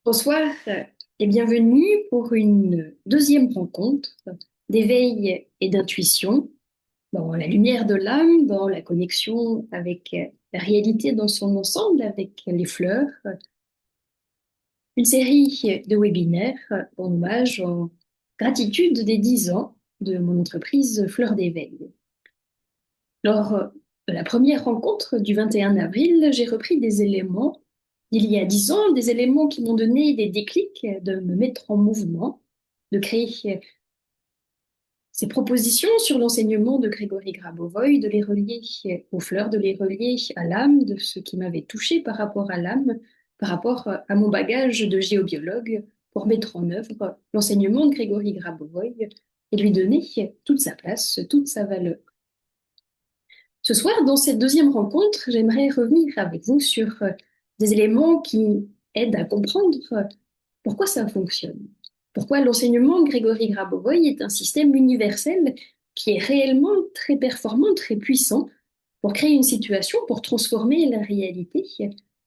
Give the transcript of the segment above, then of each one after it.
Bonsoir et bienvenue pour une deuxième rencontre d'éveil et d'intuition dans la lumière de l'âme, dans la connexion avec la réalité dans son ensemble, avec les fleurs. Une série de webinaires en hommage, en gratitude des 10 ans de mon entreprise Fleurs d'éveil. Lors de la première rencontre du 21 avril, j'ai repris des éléments d'il y a 10 ans, des éléments qui m'ont donné des déclics de me mettre en mouvement, de créer ces propositions sur l'enseignement de Grégory Grabovoy, de les relier aux fleurs, de les relier à l'âme, de ce qui m'avait touché par rapport à l'âme, par rapport à mon bagage de géobiologue, pour mettre en œuvre l'enseignement de Grégory Grabovoy et lui donner toute sa place, toute sa valeur. Ce soir, dans cette deuxième rencontre, j'aimerais revenir avec vous sur des éléments qui aident à comprendre pourquoi ça fonctionne. Pourquoi l'enseignement de Grégory Grabovoy est un système universel qui est réellement très performant, très puissant pour créer une situation, pour transformer la réalité.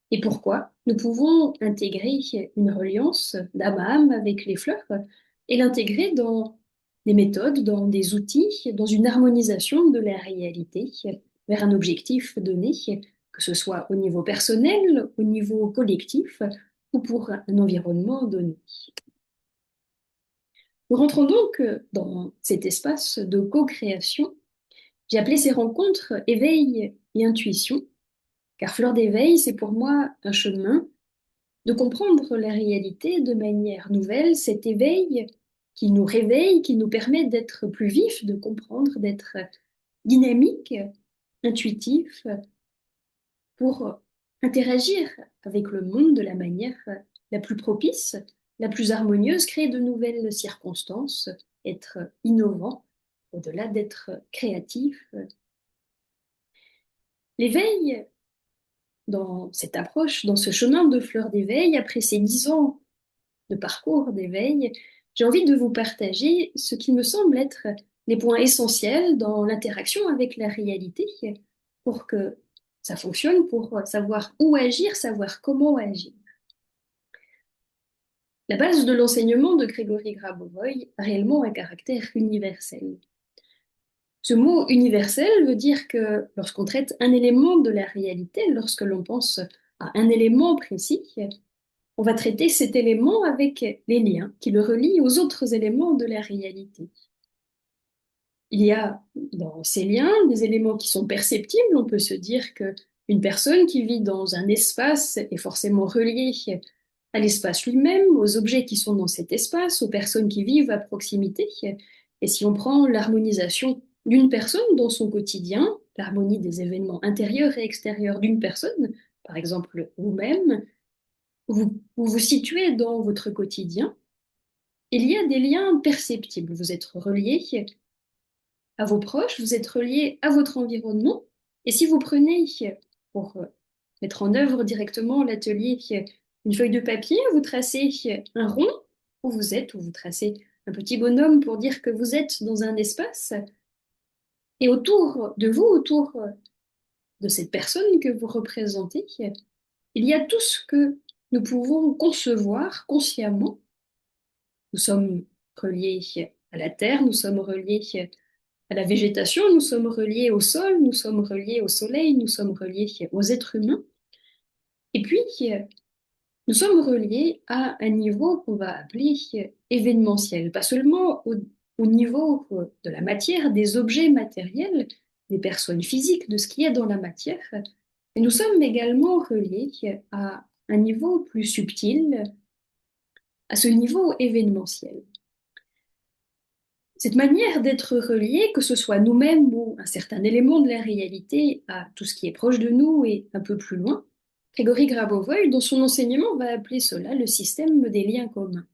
Et pourquoi nous pouvons intégrer une reliance d'âme à âme avec les fleurs et l'intégrer dans des méthodes, dans des outils, dans une harmonisation de la réalité vers un objectif donné, que ce soit au niveau personnel, au niveau collectif ou pour un environnement donné. Nous rentrons donc dans cet espace de co-création. J'ai appelé ces rencontres éveil et intuition, car Fleur d'éveil, c'est pour moi un chemin de comprendre la réalité de manière nouvelle, cet éveil qui nous réveille, qui nous permet d'être plus vifs, de comprendre, d'être dynamique, intuitif, pour interagir avec le monde de la manière la plus propice, la plus harmonieuse, créer de nouvelles circonstances, être innovant, au-delà d'être créatif. L'éveil, dans cette approche, dans ce chemin de fleur d'éveil, après ces 10 ans de parcours d'éveil, j'ai envie de vous partager ce qui me semble être les points essentiels dans l'interaction avec la réalité pour que ça fonctionne, pour savoir où agir, savoir comment agir. La base de l'enseignement de Grégory Grabovoy a réellement un caractère universel. Ce mot universel veut dire que lorsqu'on traite un élément de la réalité, lorsque l'on pense à un élément précis, on va traiter cet élément avec les liens qui le relient aux autres éléments de la réalité. Il y a dans ces liens des éléments qui sont perceptibles. On peut se dire que une personne qui vit dans un espace est forcément reliée à l'espace lui-même, aux objets qui sont dans cet espace, aux personnes qui vivent à proximité. Et si on prend l'harmonisation d'une personne dans son quotidien, l'harmonie des événements intérieurs et extérieurs d'une personne, par exemple vous-même, vous vous situez dans votre quotidien, il y a des liens perceptibles. Vous êtes relié à vos proches, vous êtes relié à votre environnement. Et si vous prenez, pour mettre en œuvre directement l'atelier, une feuille de papier, vous tracez un rond où vous êtes, ou vous tracez un petit bonhomme pour dire que vous êtes dans un espace. Et autour de vous, autour de cette personne que vous représentez, il y a tout ce que nous pouvons concevoir consciemment. Nous sommes reliés à la terre, nous sommes reliés à la végétation, nous sommes reliés au sol, nous sommes reliés au soleil, nous sommes reliés aux êtres humains. Et puis, nous sommes reliés à un niveau qu'on va appeler événementiel, pas seulement au niveau de la matière, des objets matériels, des personnes physiques, de ce qui est dans la matière, mais nous sommes également reliés à un niveau plus subtil, à ce niveau événementiel. Cette manière d'être relié, que ce soit nous-mêmes ou un certain élément de la réalité à tout ce qui est proche de nous et un peu plus loin, Grégory Grabovoy, dans son enseignement, va appeler cela le système des liens communs.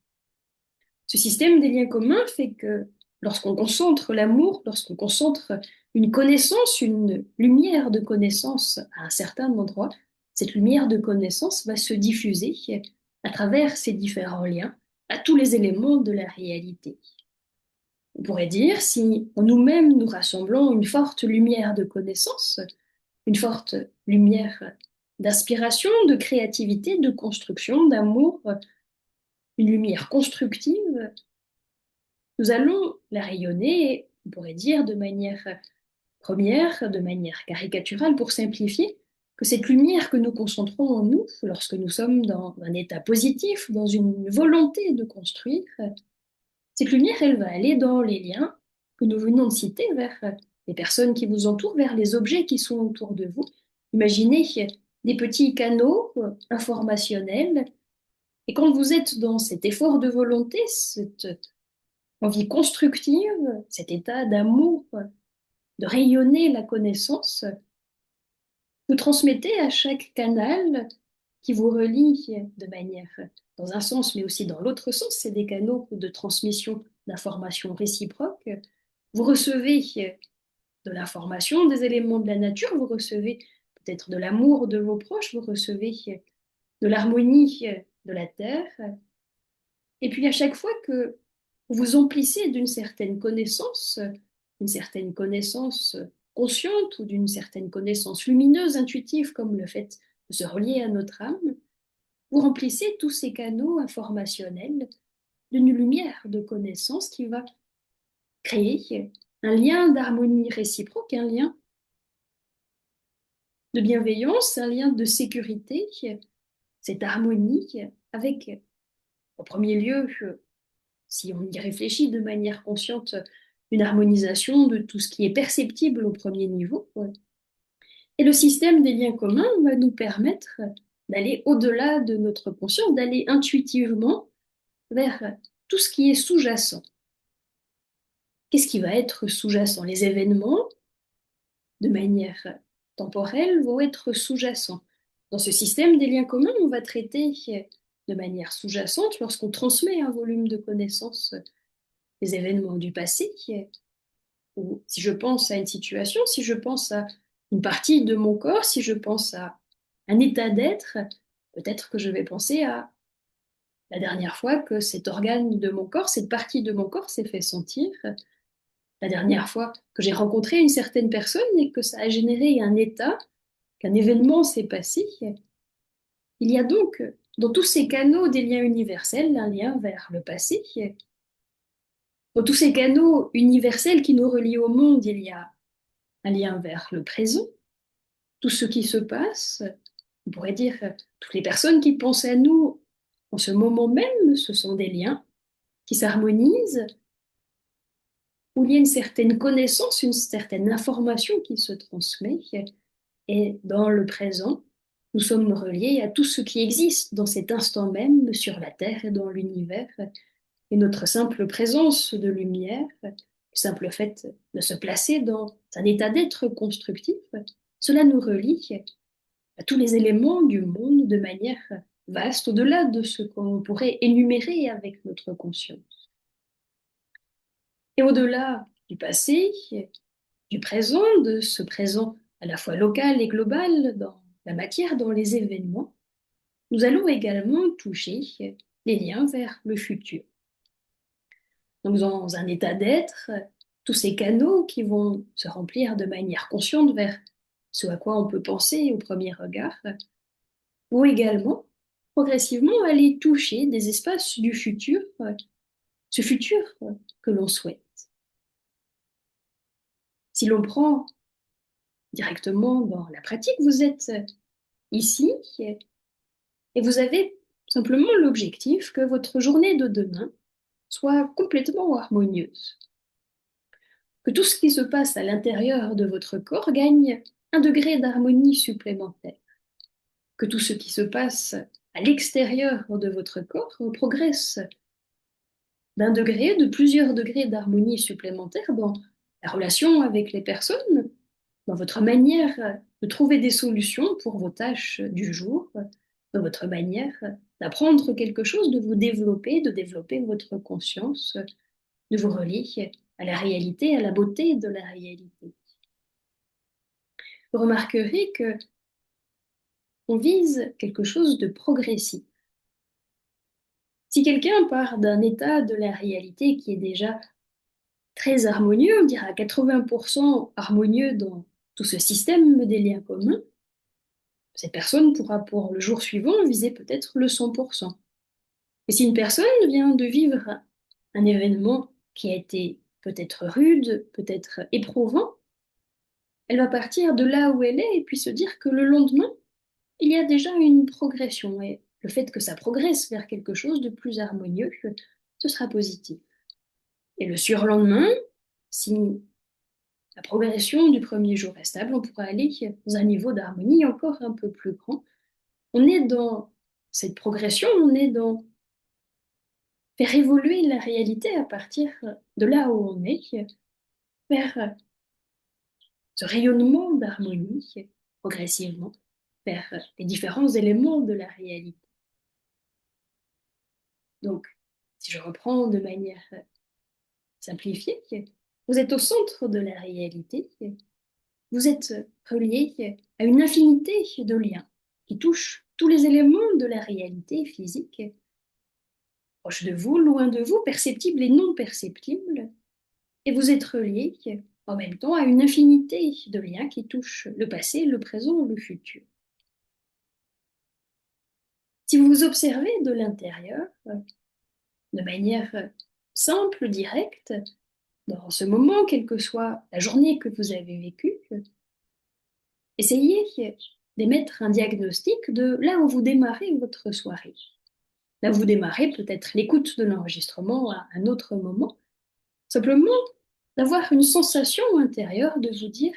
Ce système des liens communs fait que lorsqu'on concentre l'amour, lorsqu'on concentre une connaissance, une lumière de connaissance à un certain endroit, cette lumière de connaissance va se diffuser à travers ces différents liens à tous les éléments de la réalité. On pourrait dire, si en nous-mêmes nous rassemblons une forte lumière de connaissance, une forte lumière d'aspiration, de créativité, de construction, d'amour, une lumière constructive, nous allons la rayonner, on pourrait dire de manière première, de manière caricaturale pour simplifier, que cette lumière que nous concentrons en nous, lorsque nous sommes dans un état positif, dans une volonté de construire, cette lumière, elle va aller dans les liens que nous venons de citer vers les personnes qui vous entourent, vers les objets qui sont autour de vous. Imaginez des petits canaux informationnels. Et quand vous êtes dans cet effort de volonté, cette envie constructive, cet état d'amour, de rayonner la connaissance, vous transmettez à chaque canal qui vous relie de manière, dans un sens, mais aussi dans l'autre sens, c'est des canaux de transmission d'informations réciproques. Vous recevez de l'information, des éléments de la nature, vous recevez peut-être de l'amour de vos proches, vous recevez de l'harmonie de la terre. Et puis à chaque fois que vous vous emplissez d'une certaine connaissance consciente ou d'une certaine connaissance lumineuse, intuitive, comme le fait de se relier à notre âme, vous remplissez tous ces canaux informationnels d'une lumière de connaissance qui va créer un lien d'harmonie réciproque, un lien de bienveillance, un lien de sécurité, cette harmonie avec, en premier lieu, si on y réfléchit de manière consciente, une harmonisation de tout ce qui est perceptible au premier niveau. Et le système des liens communs va nous permettre d'aller au-delà de notre conscience, d'aller intuitivement vers tout ce qui est sous-jacent. Qu'est-ce qui va être sous-jacent? Les événements, de manière temporelle, vont être sous-jacents. Dans ce système des liens communs, on va traiter de manière sous-jacente, lorsqu'on transmet un volume de connaissances, les événements du passé, ou si je pense à une situation, si je pense à une partie de mon corps, si je pense à un état d'être, peut-être que je vais penser à la dernière fois que cet organe de mon corps, cette partie de mon corps s'est fait sentir, la dernière fois que j'ai rencontré une certaine personne et que ça a généré un état, qu'un événement s'est passé. Il y a donc dans tous ces canaux des liens universels, un lien vers le passé. Dans tous ces canaux universels qui nous relient au monde, il y a un lien vers le présent. Tout ce qui se passe, on pourrait dire toutes les personnes qui pensent à nous en ce moment même, ce sont des liens qui s'harmonisent, où il y a une certaine connaissance, une certaine information qui se transmet. Et dans le présent, nous sommes reliés à tout ce qui existe dans cet instant même sur la Terre et dans l'univers. Et notre simple présence de lumière, le simple fait de se placer dans un état d'être constructif, cela nous relie à tous les éléments du monde de manière vaste, au-delà de ce qu'on pourrait énumérer avec notre conscience. Et au-delà du passé, du présent, de ce présent à la fois local et global dans la matière, dans les événements, nous allons également toucher les liens vers le futur. Donc dans un état d'être, tous ces canaux qui vont se remplir de manière consciente vers ce à quoi on peut penser au premier regard, vont également progressivement aller toucher des espaces du futur, ce futur que l'on souhaite. Si l'on prend directement dans la pratique, vous êtes ici et vous avez simplement l'objectif que votre journée de demain soit complètement harmonieuse. Que tout ce qui se passe à l'intérieur de votre corps gagne un degré d'harmonie supplémentaire. Que tout ce qui se passe à l'extérieur de votre corps progresse d'un degré, de plusieurs degrés d'harmonie supplémentaire dans la relation avec les personnes, dans votre manière de trouver des solutions pour vos tâches du jour, dans votre manière d'apprendre quelque chose, de développer votre conscience, de vous relier à la réalité, à la beauté de la réalité. Vous remarquerez que on vise quelque chose de progressif. Si quelqu'un part d'un état de la réalité qui est déjà très harmonieux, on dirait à 80% harmonieux dans tout ce système des liens communs, cette personne pourra pour le jour suivant viser peut-être le 100%. Et si une personne vient de vivre un événement qui a été peut-être rude, peut-être éprouvant, elle va partir de là où elle est et puis se dire que le lendemain, il y a déjà une progression. Et le fait que ça progresse vers quelque chose de plus harmonieux, ce sera positif. Et le surlendemain, si la progression du premier jour est stable, on pourra aller dans un niveau d'harmonie encore un peu plus grand. On est dans cette progression, on est dans faire évoluer la réalité à partir de là où on est, vers ce rayonnement d'harmonie progressivement, vers les différents éléments de la réalité. Donc, si je reprends de manière simplifiée, vous êtes au centre de la réalité, vous êtes relié à une infinité de liens qui touchent tous les éléments de la réalité physique, proches de vous, loin de vous, perceptibles et non perceptibles, et vous êtes relié en même temps à une infinité de liens qui touchent le passé, le présent, le futur. Si vous vous observez de l'intérieur, de manière simple, directe, dans ce moment, quelle que soit la journée que vous avez vécue, essayez d'émettre un diagnostic de là où vous démarrez votre soirée. Là où vous démarrez peut-être l'écoute de l'enregistrement à un autre moment. Simplement d'avoir une sensation intérieure de vous dire,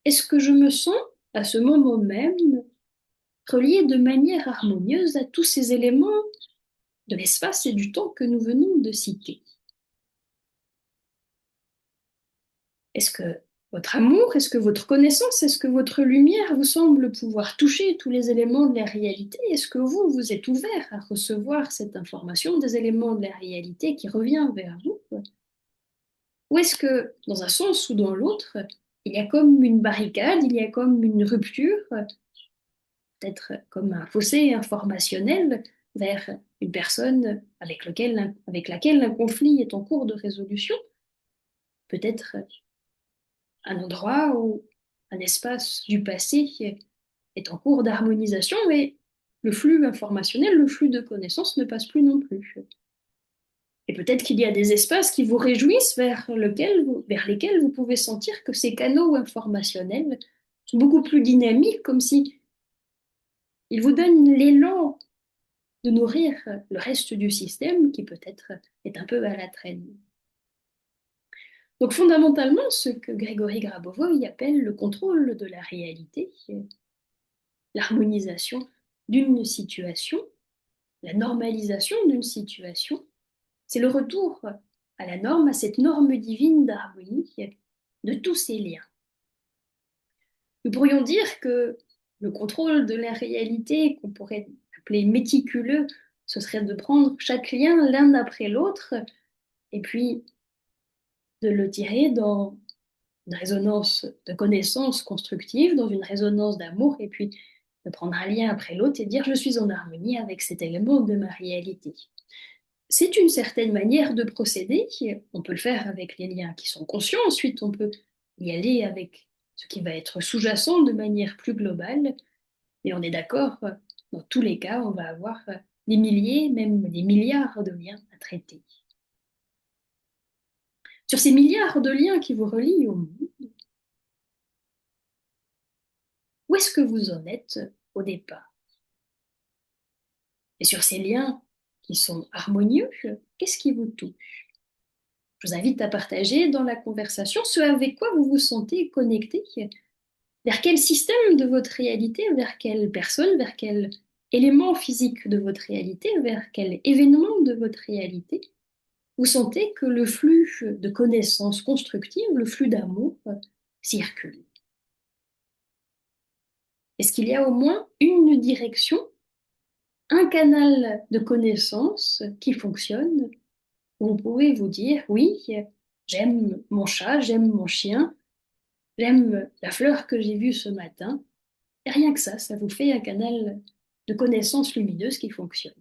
est-ce que je me sens à ce moment même relié de manière harmonieuse à tous ces éléments de l'espace et du temps que nous venons de citer? Est-ce que votre amour, est-ce que votre connaissance, est-ce que votre lumière vous semble pouvoir toucher tous les éléments de la réalité? Est-ce que vous, vous êtes ouvert à recevoir cette information des éléments de la réalité qui revient vers vous? Ou est-ce que, dans un sens ou dans l'autre, il y a comme une barricade, il y a comme une rupture, peut-être comme un fossé informationnel vers une personne avec laquelle un conflit est en cours de résolution? Peut-être un endroit ou un espace du passé est en cours d'harmonisation, mais le flux informationnel, le flux de connaissances ne passe plus non plus. Et peut-être qu'il y a des espaces qui vous réjouissent vers lesquels vous pouvez sentir que ces canaux informationnels sont beaucoup plus dynamiques, comme si ils vous donnent l'élan de nourrir le reste du système qui peut-être est un peu à la traîne. Donc fondamentalement, ce que Grégory Grabovoy appelle le contrôle de la réalité, l'harmonisation d'une situation, la normalisation d'une situation, c'est le retour à la norme, à cette norme divine d'harmonie de tous ces liens. Nous pourrions dire que le contrôle de la réalité, qu'on pourrait appeler méticuleux, ce serait de prendre chaque lien l'un après l'autre et puis de le tirer dans une résonance de connaissance constructive, dans une résonance d'amour, et puis de prendre un lien après l'autre et dire je suis en harmonie avec cet élément de ma réalité. C'est une certaine manière de procéder. On peut le faire avec les liens qui sont conscients, ensuite on peut y aller avec ce qui va être sous-jacent de manière plus globale, mais on est d'accord, dans tous les cas, on va avoir des milliers, même des milliards de liens à traiter. Sur ces milliards de liens qui vous relient au monde, où est-ce que vous en êtes au départ? Et sur ces liens qui sont harmonieux, qu'est-ce qui vous touche? Je vous invite à partager dans la conversation ce avec quoi vous vous sentez connecté, vers quel système de votre réalité, vers quelle personne, vers quel élément physique de votre réalité, vers quel événement de votre réalité. Vous sentez que le flux de connaissances constructives, le flux d'amour circule. Est-ce qu'il y a au moins une direction, un canal de connaissances qui fonctionne? Vous pouvez vous dire, oui, j'aime mon chat, j'aime mon chien, j'aime la fleur que j'ai vue ce matin. Et rien que ça vous fait un canal de connaissances lumineuses qui fonctionne.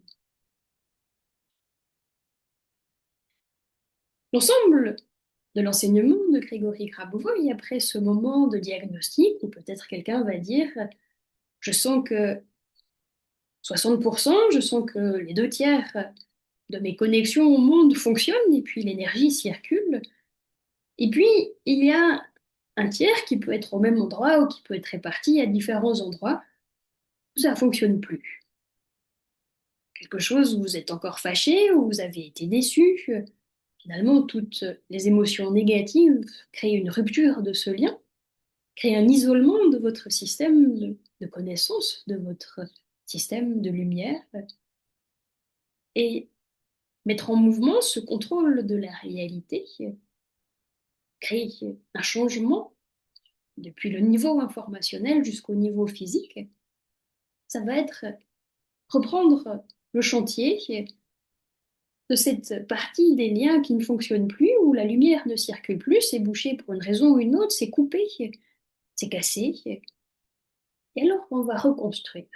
L'ensemble de l'enseignement de Grégory Grabovoy, après ce moment de diagnostic, où peut-être quelqu'un va dire, je sens que 60%, je sens que les deux tiers de mes connexions au monde fonctionnent et puis l'énergie circule. Et puis, il y a un tiers qui peut être au même endroit ou qui peut être réparti à différents endroits où ça ne fonctionne plus. Quelque chose où vous êtes encore fâché, où vous avez été déçu. Finalement, toutes les émotions négatives créent une rupture de ce lien, créent un isolement de votre système de connaissances, de votre système de lumière. Et mettre en mouvement ce contrôle de la réalité crée un changement depuis le niveau informationnel jusqu'au niveau physique. Ça va être reprendre le chantier de cette partie des liens qui ne fonctionnent plus, où la lumière ne circule plus, c'est bouché pour une raison ou une autre, c'est coupé, c'est cassé. Et alors, on va reconstruire.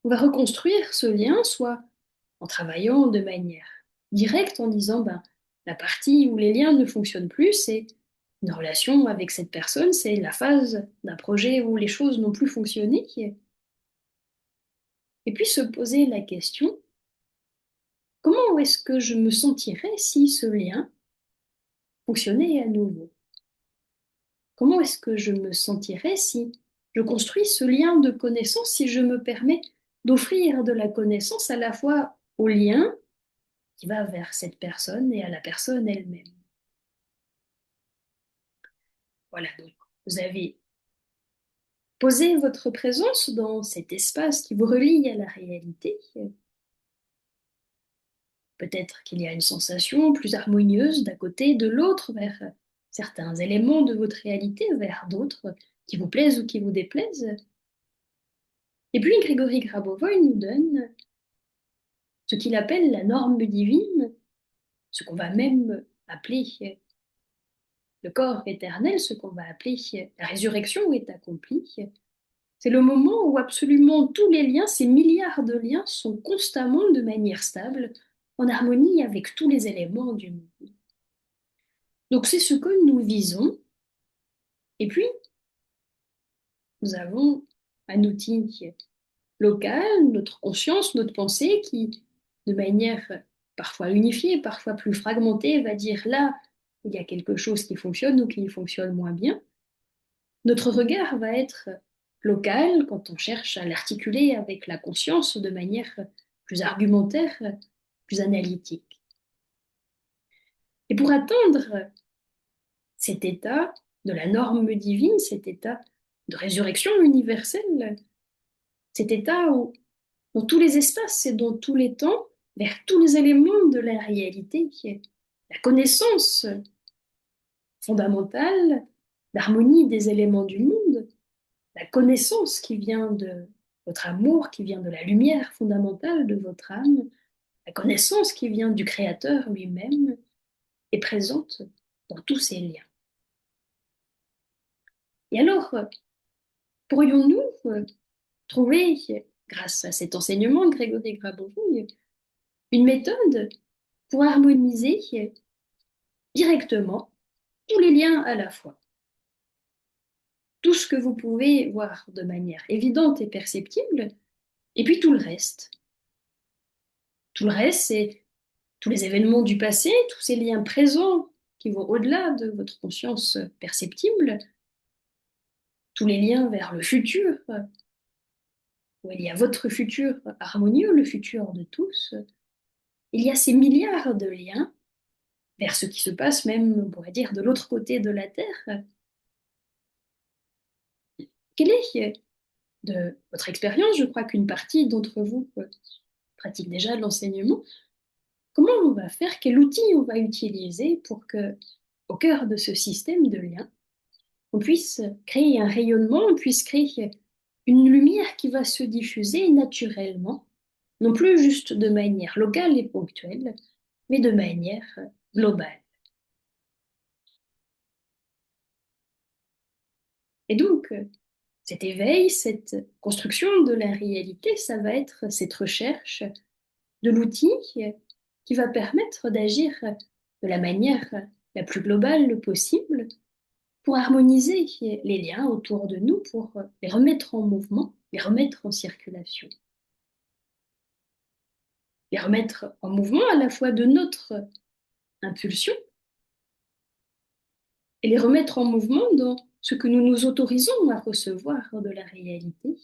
On va reconstruire ce lien, soit en travaillant de manière directe, en disant, ben, la partie où les liens ne fonctionnent plus, c'est une relation avec cette personne, c'est la phase d'un projet où les choses n'ont plus fonctionné. Et puis se poser la question, comment est-ce que je me sentirais si ce lien fonctionnait à nouveau? Comment est-ce que je me sentirais si je construis ce lien de connaissance, si je me permets d'offrir de la connaissance à la fois au lien qui va vers cette personne et à la personne elle-même? Voilà, donc vous avez posé votre présence dans cet espace qui vous relie à la réalité. Peut-être qu'il y a une sensation plus harmonieuse d'un côté, de l'autre, vers certains éléments de votre réalité, vers d'autres qui vous plaisent ou qui vous déplaisent. Et puis Grégory Grabovoy nous donne ce qu'il appelle la norme divine, ce qu'on va même appeler le corps éternel, ce qu'on va appeler la résurrection est accomplie. C'est le moment où absolument tous les liens, ces milliards de liens, sont constamment de manière stable, en harmonie avec tous les éléments du monde. Donc c'est ce que nous visons. Et puis, nous avons un outil local, notre conscience, notre pensée, qui, de manière parfois unifiée, parfois plus fragmentée, va dire là, il y a quelque chose qui fonctionne ou qui fonctionne moins bien. Notre regard va être local quand on cherche à l'articuler avec la conscience de manière plus argumentaire, plus analytique. Et pour atteindre cet état de la norme divine, cet état de résurrection universelle, cet état où, dans tous les espaces et dans tous les temps, vers tous les éléments de la réalité, qui est la connaissance fondamentale, l'harmonie des éléments du monde, la connaissance qui vient de votre amour, qui vient de la lumière fondamentale de votre âme, la connaissance qui vient du Créateur lui-même, est présente dans tous ces liens. Et alors, pourrions-nous trouver, grâce à cet enseignement de Grégory Grabovoy, une méthode pour harmoniser directement tous les liens à la fois? Tout ce que vous pouvez voir de manière évidente et perceptible, et puis tout le reste. Tout le reste, c'est tous les événements du passé, tous ces liens présents qui vont au-delà de votre conscience perceptible, tous les liens vers le futur, où il y a votre futur harmonieux, le futur de tous. Il y a ces milliards de liens vers ce qui se passe même, on pourrait dire, de l'autre côté de la Terre. Quelle est, de votre expérience, je crois qu'une partie d'entre vous pratique déjà l'enseignement, comment on va faire, quel outil on va utiliser pour que, au cœur de ce système de liens, on puisse créer un rayonnement, on puisse créer une lumière qui va se diffuser naturellement, non plus juste de manière locale et ponctuelle, mais de manière globale. Et donc, cet éveil, cette construction de la réalité, ça va être cette recherche de l'outil qui va permettre d'agir de la manière la plus globale possible pour harmoniser les liens autour de nous, pour les remettre en mouvement, les remettre en circulation. les remettre en mouvement à la fois de notre impulsion et les remettre en mouvement dans ce que nous nous autorisons à recevoir de la réalité.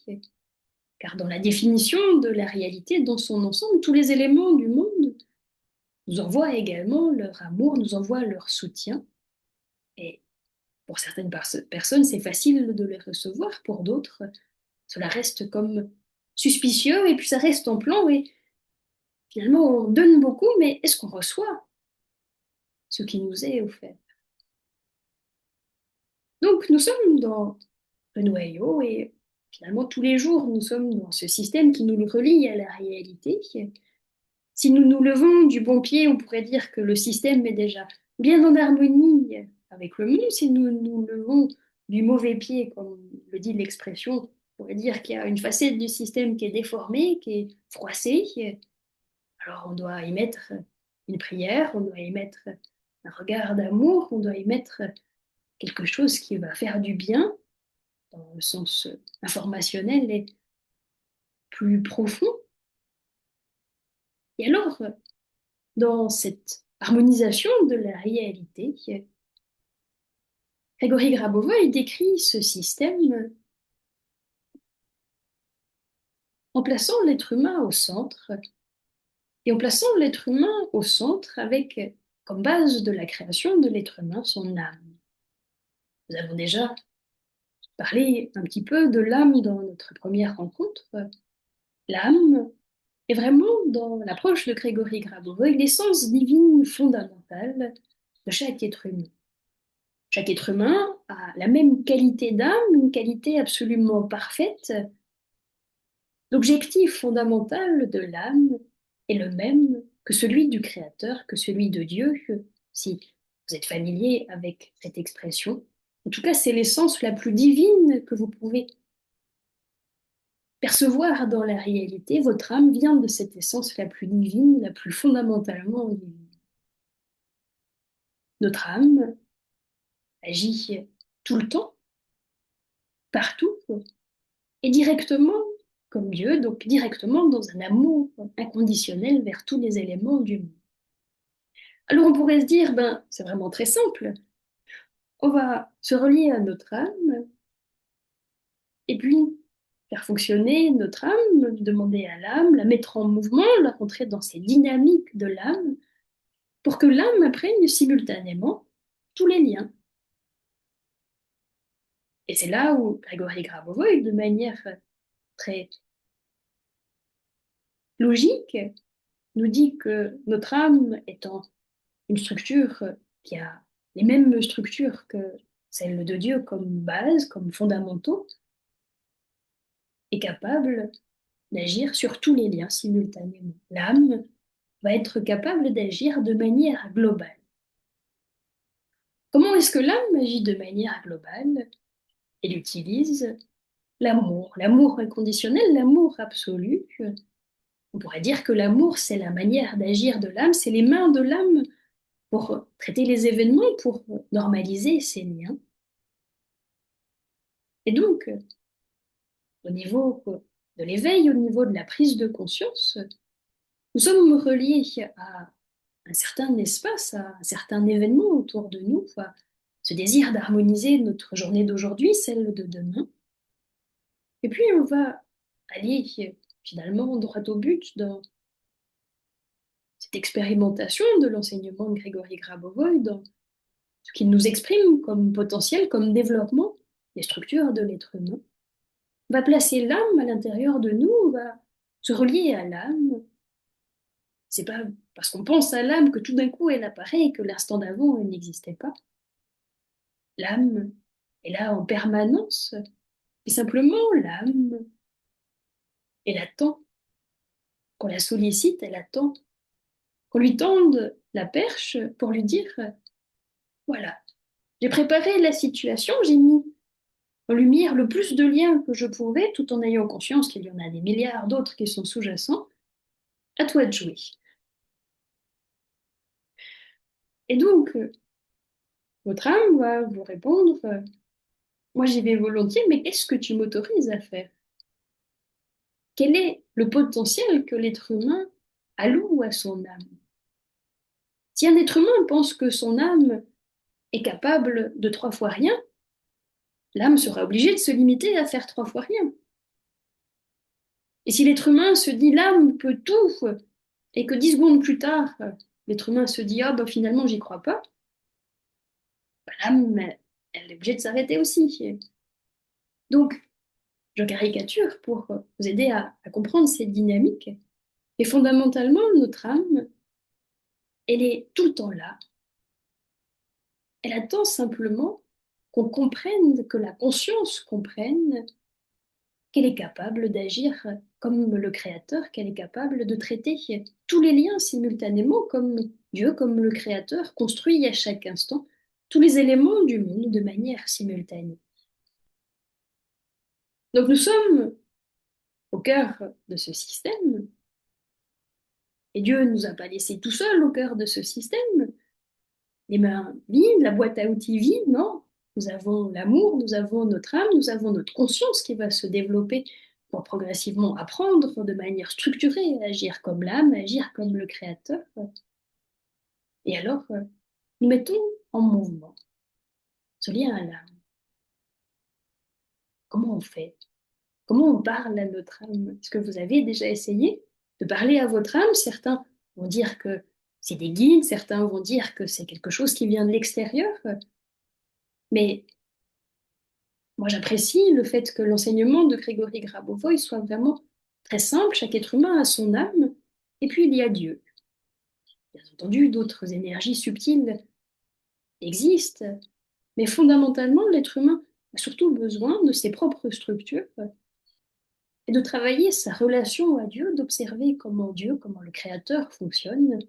Car dans la définition de la réalité, dans son ensemble, tous les éléments du monde nous envoient également leur amour, nous envoient leur soutien. Et pour certaines personnes, c'est facile de les recevoir, pour d'autres, cela reste comme suspicieux et puis ça reste en plan et finalement on donne beaucoup, mais est-ce qu'on reçoit ce qui nous est offert? Donc nous sommes dans le noyau et finalement tous les jours nous sommes dans ce système qui nous le relie à la réalité. Si nous nous levons du bon pied, on pourrait dire que le système est déjà bien en harmonie avec le monde. Si nous nous levons du mauvais pied, comme le dit l'expression, on pourrait dire qu'il y a une facette du système qui est déformée, qui est froissée. Alors on doit y mettre une prière, on doit y mettre un regard d'amour, on doit y mettre quelque chose qui va faire du bien dans le sens informationnel et plus profond. Et alors, dans cette harmonisation de la réalité, Grégory Grabovoi décrit ce système en plaçant l'être humain au centre et en plaçant l'être humain au centre avec comme base de la création de l'être humain son âme. Nous avons déjà parlé un petit peu de l'âme dans notre première rencontre. L'âme est vraiment, dans l'approche de Grégory Grabovoi, l'essence divine fondamentale de chaque être humain. Chaque être humain a la même qualité d'âme, une qualité absolument parfaite. L'objectif fondamental de l'âme est le même que celui du Créateur, que celui de Dieu, si vous êtes familier avec cette expression. En tout cas, c'est l'essence la plus divine que vous pouvez percevoir dans la réalité. Votre âme vient de cette essence la plus divine, la plus fondamentalement divine. Notre âme agit tout le temps, partout, et directement comme Dieu, donc directement dans un amour inconditionnel vers tous les éléments du monde. Alors on pourrait se dire, ben, c'est vraiment très simple. On va se relier à notre âme et puis faire fonctionner notre âme, demander à l'âme, la mettre en mouvement, la rentrer dans ces dynamiques de l'âme pour que l'âme apprenne simultanément tous les liens. Et c'est là où Grégory Grabovoi, de manière très logique, nous dit que notre âme étant une structure qui a les mêmes structures que celle de Dieu comme base, comme fondamentaux, est capable d'agir sur tous les liens simultanément. L'âme va être capable d'agir de manière globale. Comment est-ce que l'âme agit de manière globale? Elle utilise l'amour inconditionnel, l'amour absolu. On pourrait dire que l'amour, c'est la manière d'agir de l'âme, c'est les mains de l'âme pour traiter les événements, pour normaliser ces liens. Et donc, au niveau de l'éveil, au niveau de la prise de conscience, nous sommes reliés à un certain espace, à un certain événement autour de nous, à ce désir d'harmoniser notre journée d'aujourd'hui, celle de demain. Et puis on va aller finalement droit au but dans cette expérimentation de l'enseignement de Grégory Grabovoi, dans ce qu'il nous exprime comme potentiel, comme développement des structures de l'être humain. On va placer l'âme à l'intérieur de nous, on va se relier à l'âme. C'est pas parce qu'on pense à l'âme que tout d'un coup elle apparaît et que l'instant d'avant elle n'existait pas. L'âme est là en permanence, et simplement l'âme, elle attend qu'on la sollicite, elle attend qu'on lui tende la perche pour lui dire, voilà, j'ai préparé la situation, j'ai mis en lumière le plus de liens que je pouvais, tout en ayant conscience qu'il y en a des milliards d'autres qui sont sous-jacents. À toi de jouer. Et donc, votre âme va vous répondre, moi j'y vais volontiers, mais qu'est-ce que tu m'autorises à faire? Quel est le potentiel que l'être humain alloue à son âme. Si un être humain pense que son âme est capable de 3 fois rien, l'âme sera obligée de se limiter à faire 3 fois rien. Et si l'être humain se dit l'âme peut tout, et que 10 secondes plus tard, l'être humain se dit ah ben finalement j'y crois pas, ben, l'âme elle est obligée de s'arrêter aussi. Donc je caricature pour vous aider à comprendre cette dynamique. Et fondamentalement, notre âme, elle est tout le temps là. Elle attend simplement qu'on comprenne, que la conscience comprenne qu'elle est capable d'agir comme le Créateur, qu'elle est capable de traiter tous les liens simultanément, comme Dieu, comme le Créateur, construit à chaque instant tous les éléments du monde de manière simultanée. Donc nous sommes au cœur de ce système, et Dieu ne nous a pas laissés tout seuls au cœur de ce système, les mains vides, la boîte à outils vide, non. Nous avons l'amour, nous avons notre âme, nous avons notre conscience qui va se développer pour progressivement apprendre de manière structurée à agir comme l'âme, à agir comme le Créateur. Et alors, nous mettons en mouvement ce lien à l'âme. Comment on fait? Comment on parle à notre âme? Est-ce que vous avez déjà essayé de parler à votre âme? Certains vont dire que c'est des guides, certains vont dire que c'est quelque chose qui vient de l'extérieur. Mais moi, j'apprécie le fait que l'enseignement de Grégory Grabovoy soit vraiment très simple. Chaque être humain a son âme, et puis il y a Dieu. Bien entendu, d'autres énergies subtiles existent, mais fondamentalement, l'être humain a surtout besoin de ses propres structures et de travailler sa relation à Dieu, d'observer comment Dieu, comment le Créateur fonctionne,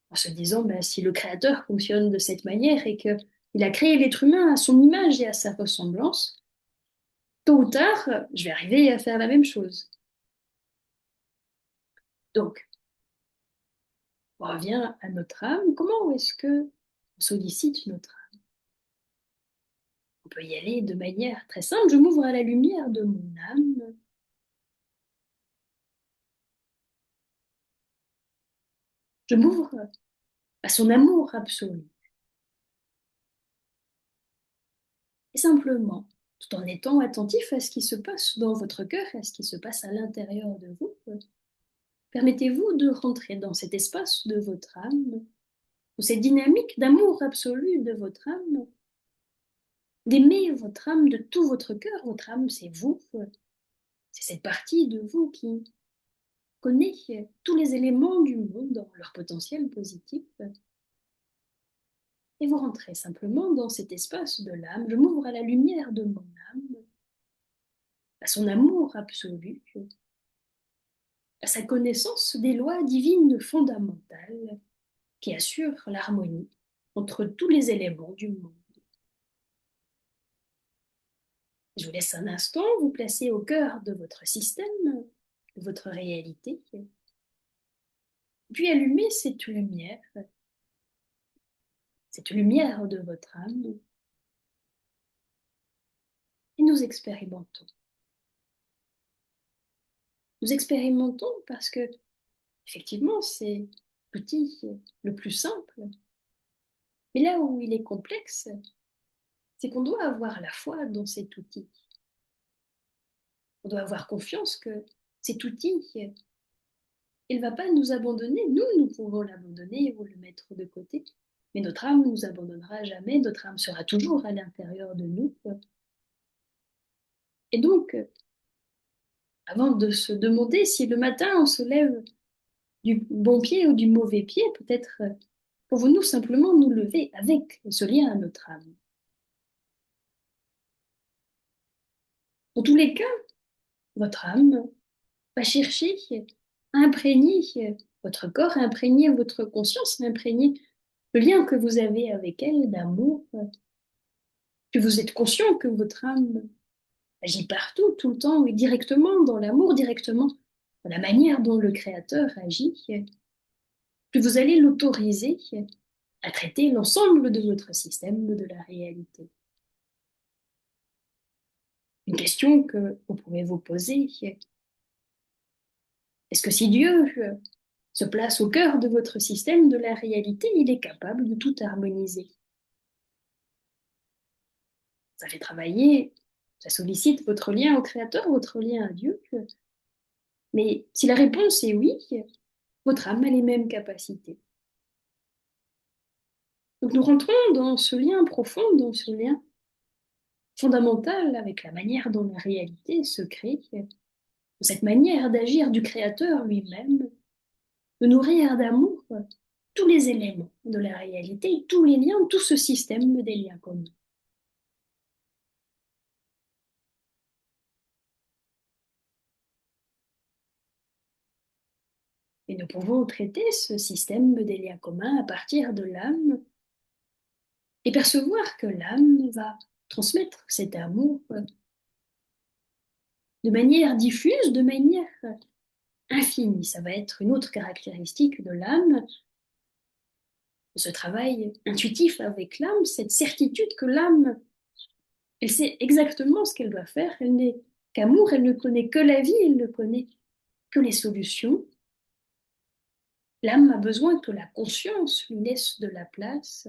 en se disant, ben, si le Créateur fonctionne de cette manière et qu'il a créé l'être humain à son image et à sa ressemblance, tôt ou tard, je vais arriver à faire la même chose. Donc, on revient à notre âme. Comment est-ce que on sollicite notre âme? On peut y aller de manière très simple. Je m'ouvre à la lumière de mon âme. Je m'ouvre à son amour absolu. Et simplement, tout en étant attentif à ce qui se passe dans votre cœur, à ce qui se passe à l'intérieur de vous, permettez-vous de rentrer dans cet espace de votre âme, dans cette dynamique d'amour absolu de votre âme, d'aimer votre âme de tout votre cœur. Votre âme, c'est vous, c'est cette partie de vous qui connaît tous les éléments du monde dans leur potentiel positif. Et vous rentrez simplement dans cet espace de l'âme. Je m'ouvre à la lumière de mon âme, à son amour absolu, à sa connaissance des lois divines fondamentales qui assurent l'harmonie entre tous les éléments du monde. Je vous laisse un instant vous placer au cœur de votre système, de votre réalité, puis allumer cette lumière de votre âme, et nous expérimentons. Nous expérimentons parce que, effectivement, c'est l'outil le plus simple. Mais là où il est complexe, c'est qu'on doit avoir la foi dans cet outil. On doit avoir confiance que cet outil, il ne va pas nous abandonner. Nous pouvons l'abandonner ou le mettre de côté. Mais notre âme ne nous abandonnera jamais. Notre âme sera toujours à l'intérieur de nous. Et donc, avant de se demander si le matin on se lève du bon pied ou du mauvais pied, peut-être pouvons-nous simplement nous lever avec ce lien à notre âme. Dans tous les cas, votre âme va chercher à imprégner votre corps, à imprégner votre conscience, à imprégner le lien que vous avez avec elle d'amour, que vous êtes conscient que votre âme agit partout, tout le temps, et directement dans l'amour, directement dans la manière dont le Créateur agit, que vous allez l'autoriser à traiter l'ensemble de votre système de la réalité. Une question que vous pouvez vous poser, Est-ce que si Dieu se place au cœur de votre système de la réalité, il est capable de tout harmoniser? Ça fait travailler, ça sollicite votre lien au Créateur, votre lien à Dieu. Mais si la réponse est oui, votre âme a les mêmes capacités. Donc nous rentrons dans ce lien profond, dans ce lien fondamental avec la manière dont la réalité se crée, cette manière d'agir du Créateur lui-même, de nourrir d'amour tous les éléments de la réalité, tous les liens, tout ce système des liens communs. Et nous pouvons traiter ce système des liens communs à partir de l'âme et percevoir que l'âme va transmettre cet amour de manière diffuse, de manière infinie. Ça va être une autre caractéristique de l'âme, ce travail intuitif avec l'âme, cette certitude que l'âme, elle sait exactement ce qu'elle doit faire, elle n'est qu'amour, elle ne connaît que la vie, elle ne connaît que les solutions. L'âme a besoin que la conscience lui laisse de la place.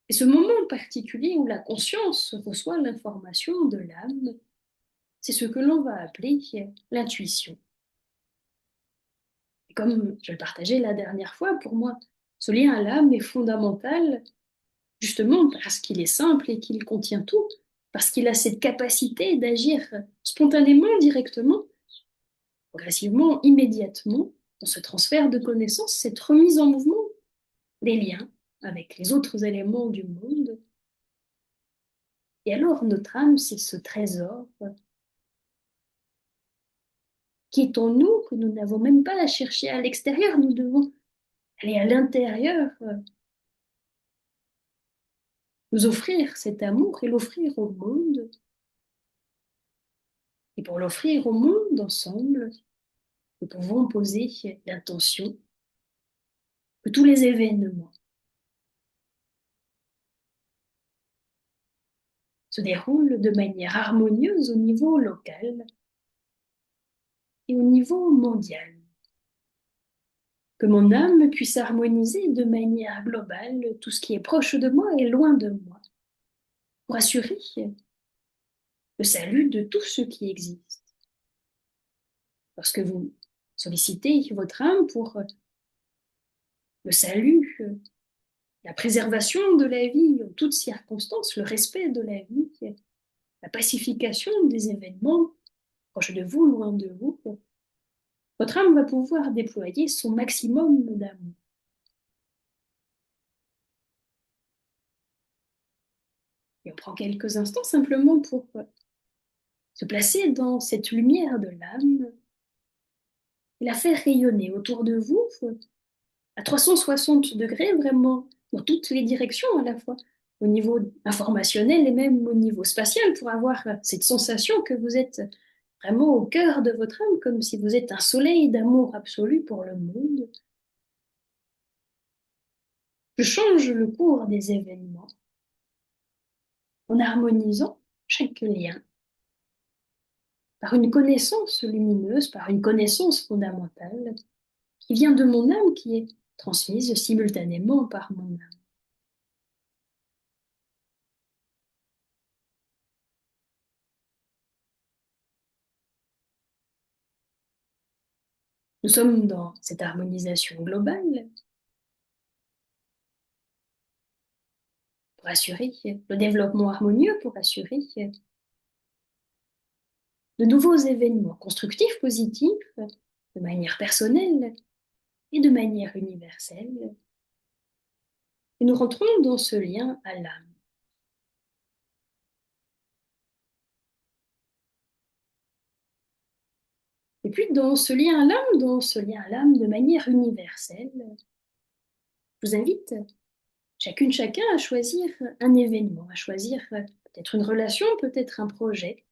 Et ce moment particulier où la conscience reçoit l'information de l'âme, c'est ce que l'on va appeler l'intuition. Et comme je le partageais la dernière fois, pour moi, ce lien à l'âme est fondamental, justement parce qu'il est simple et qu'il contient tout, parce qu'il a cette capacité d'agir spontanément, directement, progressivement, immédiatement, dans ce transfert de connaissances, cette remise en mouvement des liens avec les autres éléments du monde. Et alors, notre âme, c'est ce trésor qui est en nous, que nous n'avons même pas à chercher à l'extérieur, nous devons aller à l'intérieur, nous offrir cet amour et l'offrir au monde. Et pour l'offrir au monde ensemble, nous pouvons poser l'intention que tous les événements se déroulent de manière harmonieuse au niveau local et au niveau mondial. Que mon âme puisse harmoniser de manière globale tout ce qui est proche de moi et loin de moi, pour assurer le salut de tout ce qui existe. Lorsque vous sollicitez votre âme pour le salut, la préservation de la vie en toutes circonstances, le respect de la vie, la pacification des événements proches de vous, loin de vous, votre âme va pouvoir déployer son maximum d'amour. Et on prend quelques instants simplement pour se placer dans cette lumière de l'âme et la faire rayonner autour de vous à 360 degrés, vraiment dans toutes les directions à la fois, au niveau informationnel et même au niveau spatial, pour avoir cette sensation que vous êtes vraiment au cœur de votre âme, comme si vous êtes un soleil d'amour absolu pour le monde. Je change le cours des événements en harmonisant chaque lien par une connaissance lumineuse, par une connaissance fondamentale qui vient de mon âme, qui est transmise simultanément par mon âme. Nous sommes dans cette harmonisation globale pour assurer le développement harmonieux, pour assurer de nouveaux événements constructifs, positifs, de manière personnelle et de manière universelle. Et nous rentrons dans ce lien à l'âme. Et puis dans ce lien à l'âme, de manière universelle, je vous invite chacune, chacun à choisir un événement, à choisir peut-être une relation, peut-être un projet,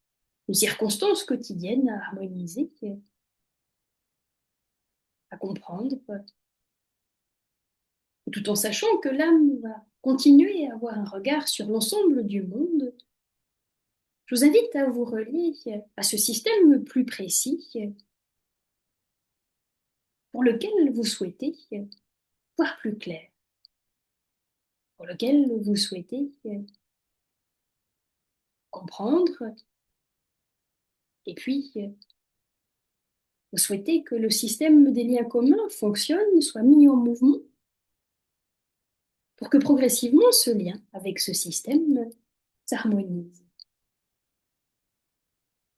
une circonstance quotidienne à harmoniser, à comprendre, tout en sachant que l'âme va continuer à avoir un regard sur l'ensemble du monde. Je vous invite à vous relier à ce système plus précis pour lequel vous souhaitez voir plus clair, pour lequel vous souhaitez comprendre, et puis vous souhaitez que le système des liens communs fonctionne, soit mis en mouvement, pour que progressivement ce lien avec ce système s'harmonise.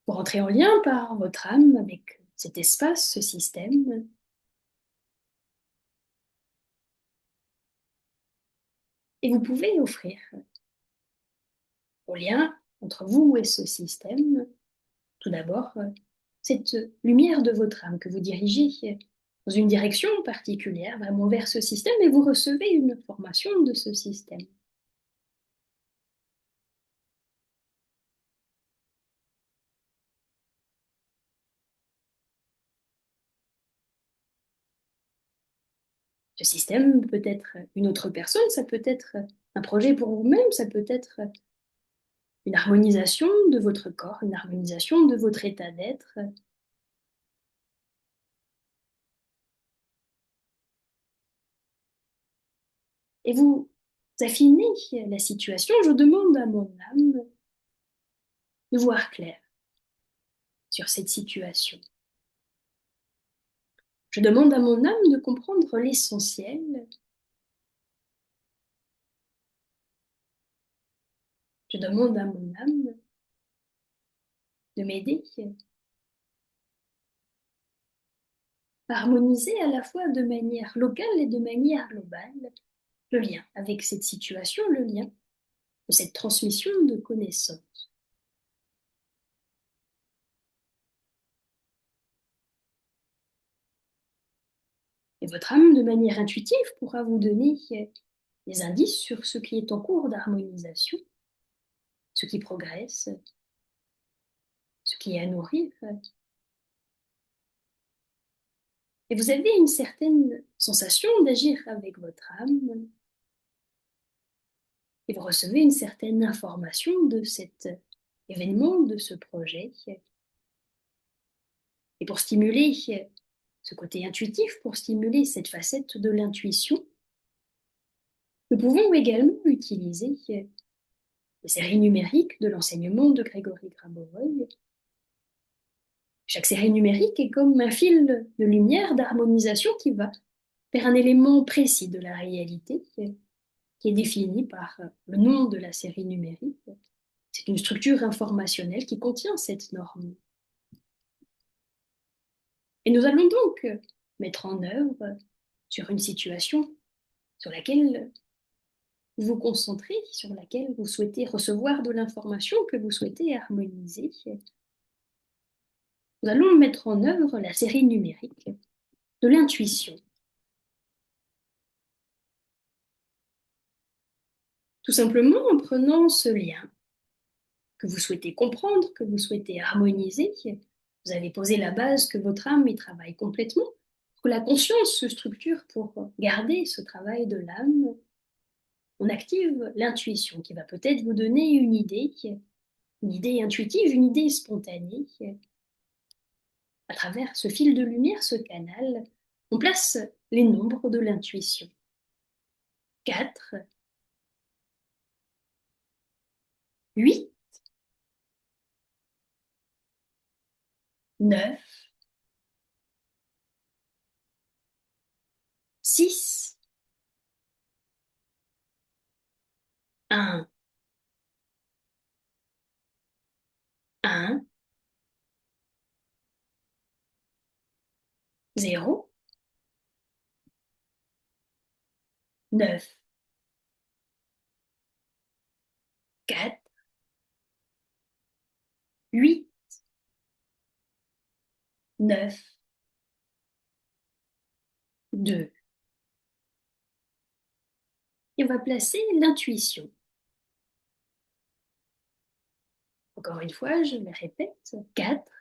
Vous rentrez en lien par votre âme avec cet espace, ce système, et vous pouvez offrir au lien entre vous et ce système, tout d'abord, cette lumière de votre âme que vous dirigez dans une direction particulière, vraiment vers ce système, et vous recevez une information de ce système. Ce système peut être une autre personne, ça peut être un projet pour vous-même, ça peut être une harmonisation de votre corps, une harmonisation de votre état d'être. Et vous affinez la situation. Je demande à mon âme de voir clair sur cette situation. Je demande à mon âme de comprendre l'essentiel. Je demande à mon âme de m'aider à harmoniser à la fois de manière locale et de manière globale le lien avec cette situation, le lien de cette transmission de connaissances. Et votre âme, de manière intuitive, pourra vous donner des indices sur ce qui est en cours d'harmonisation, ce qui progresse, ce qui est à nourrir. Et vous avez une certaine sensation d'agir avec votre âme, et vous recevez une certaine information de cet événement, de ce projet. Et pour stimuler ce côté intuitif, pour stimuler cette facette de l'intuition, nous pouvons également utiliser les séries numériques de l'enseignement de Grégory Grabovoy. Chaque série numérique est comme un fil de lumière d'harmonisation qui va vers un élément précis de la réalité qui est défini par le nom de la série numérique. C'est une structure informationnelle qui contient cette norme. Et nous allons donc mettre en œuvre sur une situation sur laquelle vous vous concentrez, sur laquelle vous souhaitez recevoir de l'information, que vous souhaitez harmoniser. Nous allons mettre en œuvre la série numérique de l'intuition. Tout simplement en prenant ce lien que vous souhaitez comprendre, que vous souhaitez harmoniser. Vous avez posé la base que votre âme y travaille complètement, que la conscience se structure pour garder ce travail de l'âme. On active l'intuition qui va peut-être vous donner une idée intuitive, une idée spontanée. À travers ce fil de lumière, ce canal, on place les nombres de l'intuition. 4, 8, 9, 6, 1, 1, 0, 9, 4, 8, 9, 2. Et on va placer l'intuition. Encore une fois, je me répète. 4,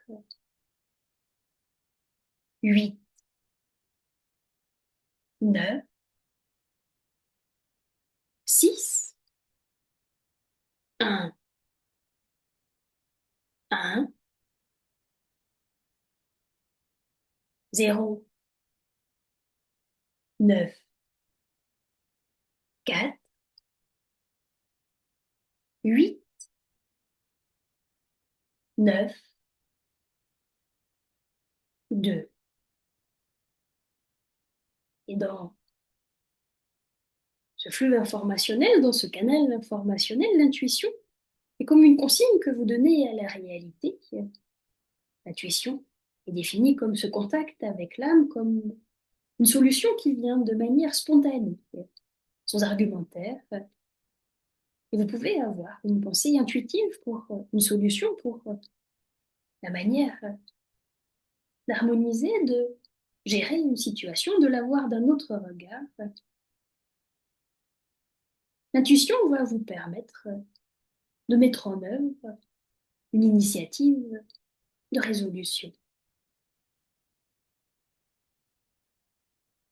8, 9, 6, 1, 1, 0, 9, 4, 8, 9, 2. Et dans ce flux informationnel, dans ce canal informationnel, l'intuition est comme une consigne que vous donnez à la réalité. L'intuition est définie comme ce contact avec l'âme, comme une solution qui vient de manière spontanée, sans argumentaire. Et vous pouvez avoir une pensée intuitive pour une solution, pour la manière d'harmoniser, de gérer une situation, de la voir d'un autre regard. L'intuition va vous permettre de mettre en œuvre une initiative de résolution.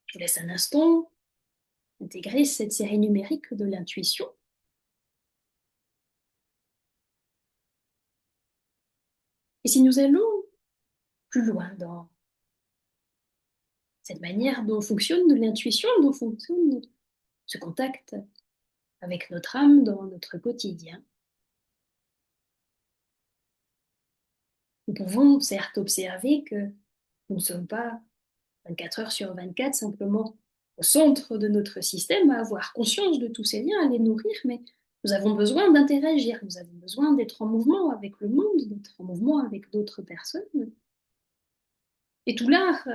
Je vous laisse un instant intégrer cette série numérique de l'intuition. Et si nous allons plus loin dans cette manière dont fonctionne l'intuition, dont fonctionne ce contact avec notre âme dans notre quotidien, nous pouvons certes observer que nous ne sommes pas 24 heures sur 24 simplement au centre de notre système à avoir conscience de tous ces liens, à les nourrir, mais nous avons besoin d'interagir, nous avons besoin d'être en mouvement avec le monde, d'être en mouvement avec d'autres personnes. Et tout l'art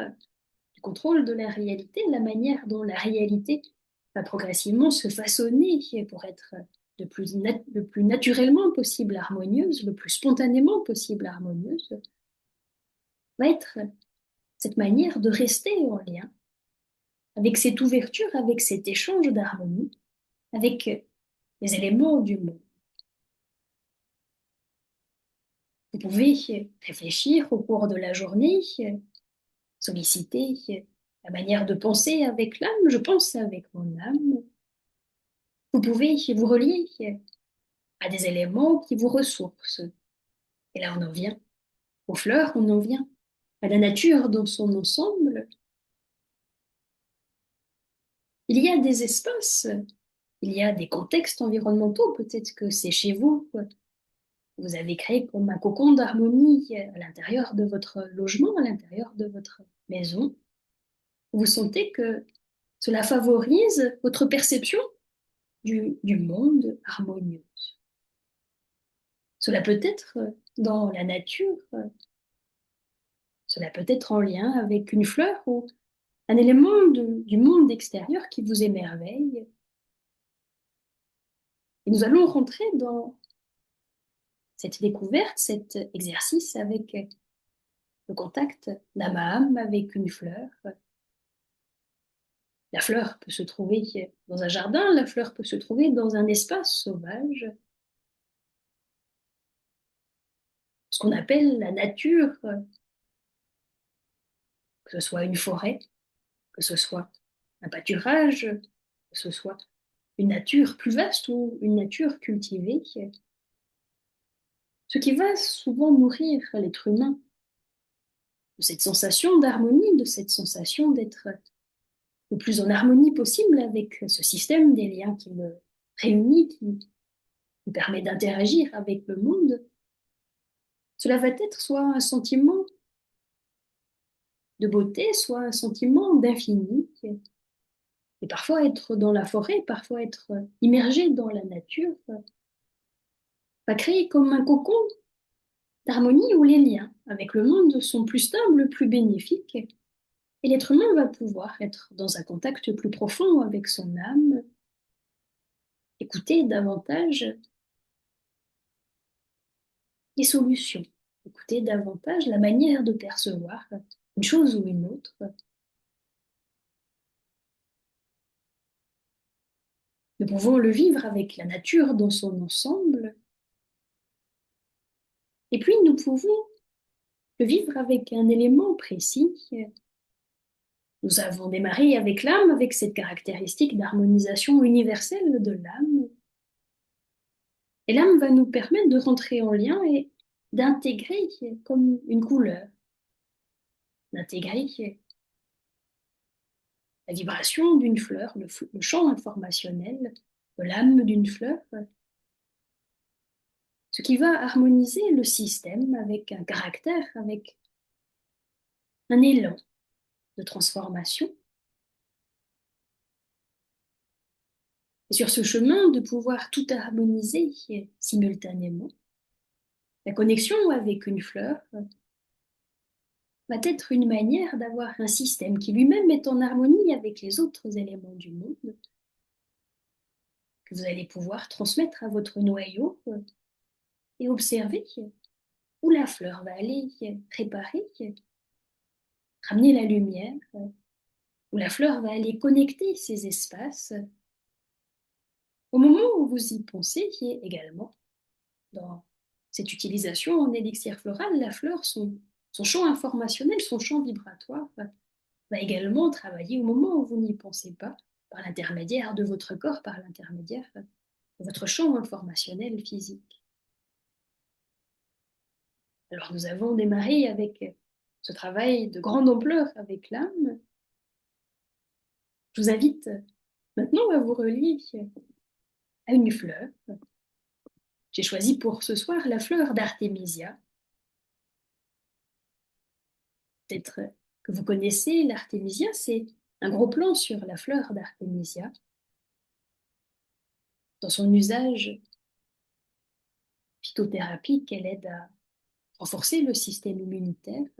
du contrôle de la réalité, la manière dont la réalité va progressivement se façonner pour être le plus naturellement possible harmonieuse, le plus spontanément possible harmonieuse, va être cette manière de rester en lien avec cette ouverture, avec cet échange d'harmonie, avec les éléments du monde. Vous pouvez réfléchir au cours de la journée, solliciter la manière de penser avec l'âme, je pense avec mon âme. Vous pouvez vous relier à des éléments qui vous ressourcent. Et là, on en vient aux fleurs, on en vient à la nature dans son ensemble. Il y a des espaces, il y a des contextes environnementaux, peut-être que c'est chez vous. Vous avez créé comme un cocon d'harmonie à l'intérieur de votre logement, à l'intérieur de votre maison. Vous sentez que cela favorise votre perception du monde harmonieux. Cela peut être dans la nature, cela peut être en lien avec une fleur ou un élément du monde extérieur qui vous émerveille. Et nous allons rentrer dans cette découverte, cet exercice avec le contact d'âme à âme avec une fleur. La fleur peut se trouver dans un jardin, la fleur peut se trouver dans un espace sauvage, ce qu'on appelle la nature, que ce soit une forêt, que ce soit un pâturage, que ce soit une nature plus vaste ou une nature cultivée, ce qui va souvent nourrir l'être humain de cette sensation d'harmonie, de cette sensation d'être le plus en harmonie possible avec ce système des liens qui me réunit, qui me permet d'interagir avec le monde. Cela va être soit un sentiment de beauté, soit un sentiment d'infini. Et parfois être dans la forêt, parfois être immergé dans la nature, va créer comme un cocon d'harmonie où les liens avec le monde sont plus stables, plus bénéfiques. Et l'être humain va pouvoir être dans un contact plus profond avec son âme, écouter davantage les solutions, écouter davantage la manière de percevoir une chose ou une autre. Nous pouvons le vivre avec la nature dans son ensemble. Et puis nous pouvons le vivre avec un élément précis. Nous avons démarré avec l'âme, avec cette caractéristique d'harmonisation universelle de l'âme. Et l'âme va nous permettre de rentrer en lien et d'intégrer comme une couleur, d'intégrer la vibration d'une fleur, le champ informationnel de l'âme d'une fleur, ce qui va harmoniser le système avec un caractère, avec un élan de transformation. Et sur ce chemin de pouvoir tout harmoniser simultanément, la connexion avec une fleur va être une manière d'avoir un système qui lui-même est en harmonie avec les autres éléments du monde, que vous allez pouvoir transmettre à votre noyau et observer où la fleur va aller préparer, ramener la lumière, où la fleur va aller connecter ces espaces. Au moment où vous y pensez, également, dans cette utilisation en élixir floral, la fleur, son champ informationnel, son champ vibratoire, va également travailler au moment où vous n'y pensez pas, par l'intermédiaire de votre corps, par l'intermédiaire de votre champ informationnel physique. Alors nous avons démarré avec ce travail de grande ampleur avec l'âme. Je vous invite maintenant à vous relier à une fleur. J'ai choisi pour ce soir la fleur d'Artémisia. Peut-être que vous connaissez l'artémisia, c'est un gros plan sur la fleur d'Artémisia. Dans son usage phytothérapique, elle aide à renforcer le système immunitaire.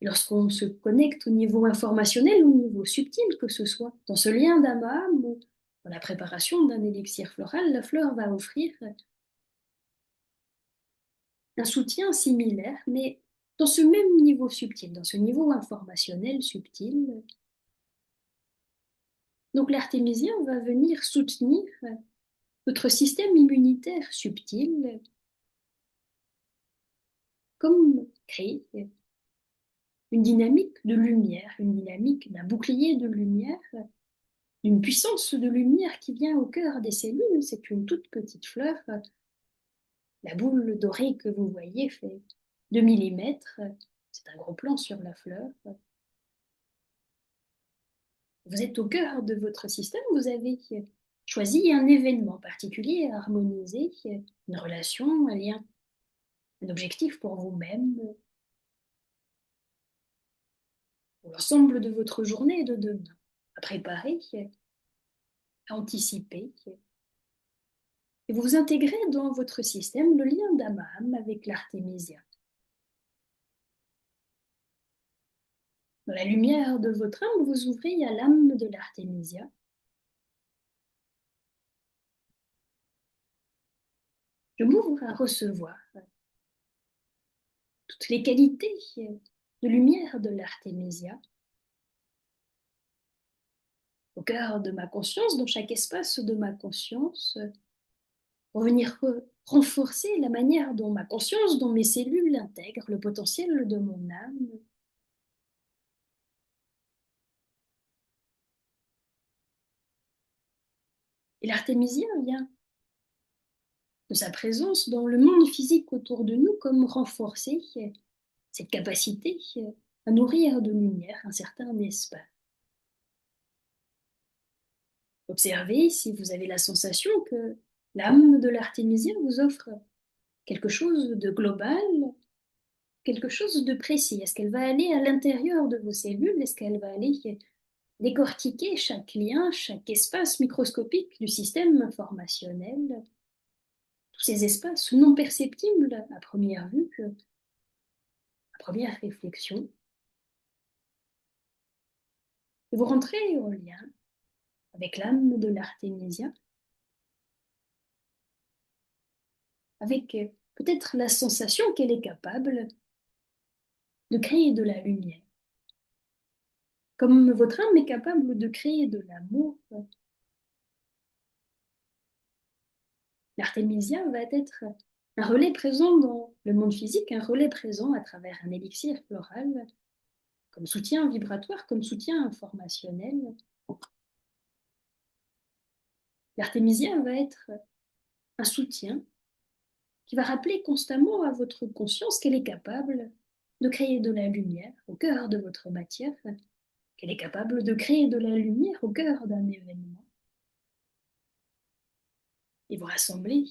Lorsqu'on se connecte au niveau informationnel ou au niveau subtil, que ce soit dans ce lien d'âme à âme ou dans la préparation d'un élixir floral, la fleur va offrir un soutien similaire, mais dans ce même niveau subtil, dans ce niveau informationnel subtil. Donc l'artémisien va venir soutenir notre système immunitaire subtil, comme créer une dynamique de lumière, une dynamique d'un bouclier de lumière, d'une puissance de lumière qui vient au cœur des cellules. C'est une toute petite fleur. La boule dorée que vous voyez fait 2 millimètres. C'est un gros plan sur la fleur. Vous êtes au cœur de votre système, vous avez choisi un événement particulier à harmoniser, une relation, un lien, un objectif pour vous-même, pour l'ensemble de votre journée et de demain, à préparer, à anticiper. Et vous intégrez dans votre système le lien d'âme à âme avec l'artémisia. Dans la lumière de votre âme, vous ouvrez à l'âme de l'artémisia. Je m'ouvre à recevoir toutes les qualités de lumière de l'artémisia au cœur de ma conscience, dans chaque espace de ma conscience, pour venir renforcer la manière dont ma conscience, dont mes cellules intègrent le potentiel de mon âme. Et l'artémisien vient de sa présence dans le monde physique autour de nous comme renforcer cette capacité à nourrir de lumière un certain espace. Observez si vous avez la sensation que l'âme de l'artémisien vous offre quelque chose de global, quelque chose de précis. Est-ce qu'elle va aller à l'intérieur de vos cellules? Est-ce qu'elle va aller décortiquer chaque lien, chaque espace microscopique du système informationnel? Tous ces espaces non perceptibles à première vue, à première réflexion. Et vous rentrez en lien avec l'âme de l'artémisia, avec peut-être la sensation qu'elle est capable de créer de la lumière. Comme votre âme est capable de créer de l'amour, l'artémisia va être un relais présent dans le monde physique, un relais présent à travers un élixir floral, comme soutien vibratoire, comme soutien informationnel. L'artémisia va être un soutien qui va rappeler constamment à votre conscience qu'elle est capable de créer de la lumière au cœur de votre matière, Elle est capable de créer de la lumière au cœur d'un événement et vous rassembler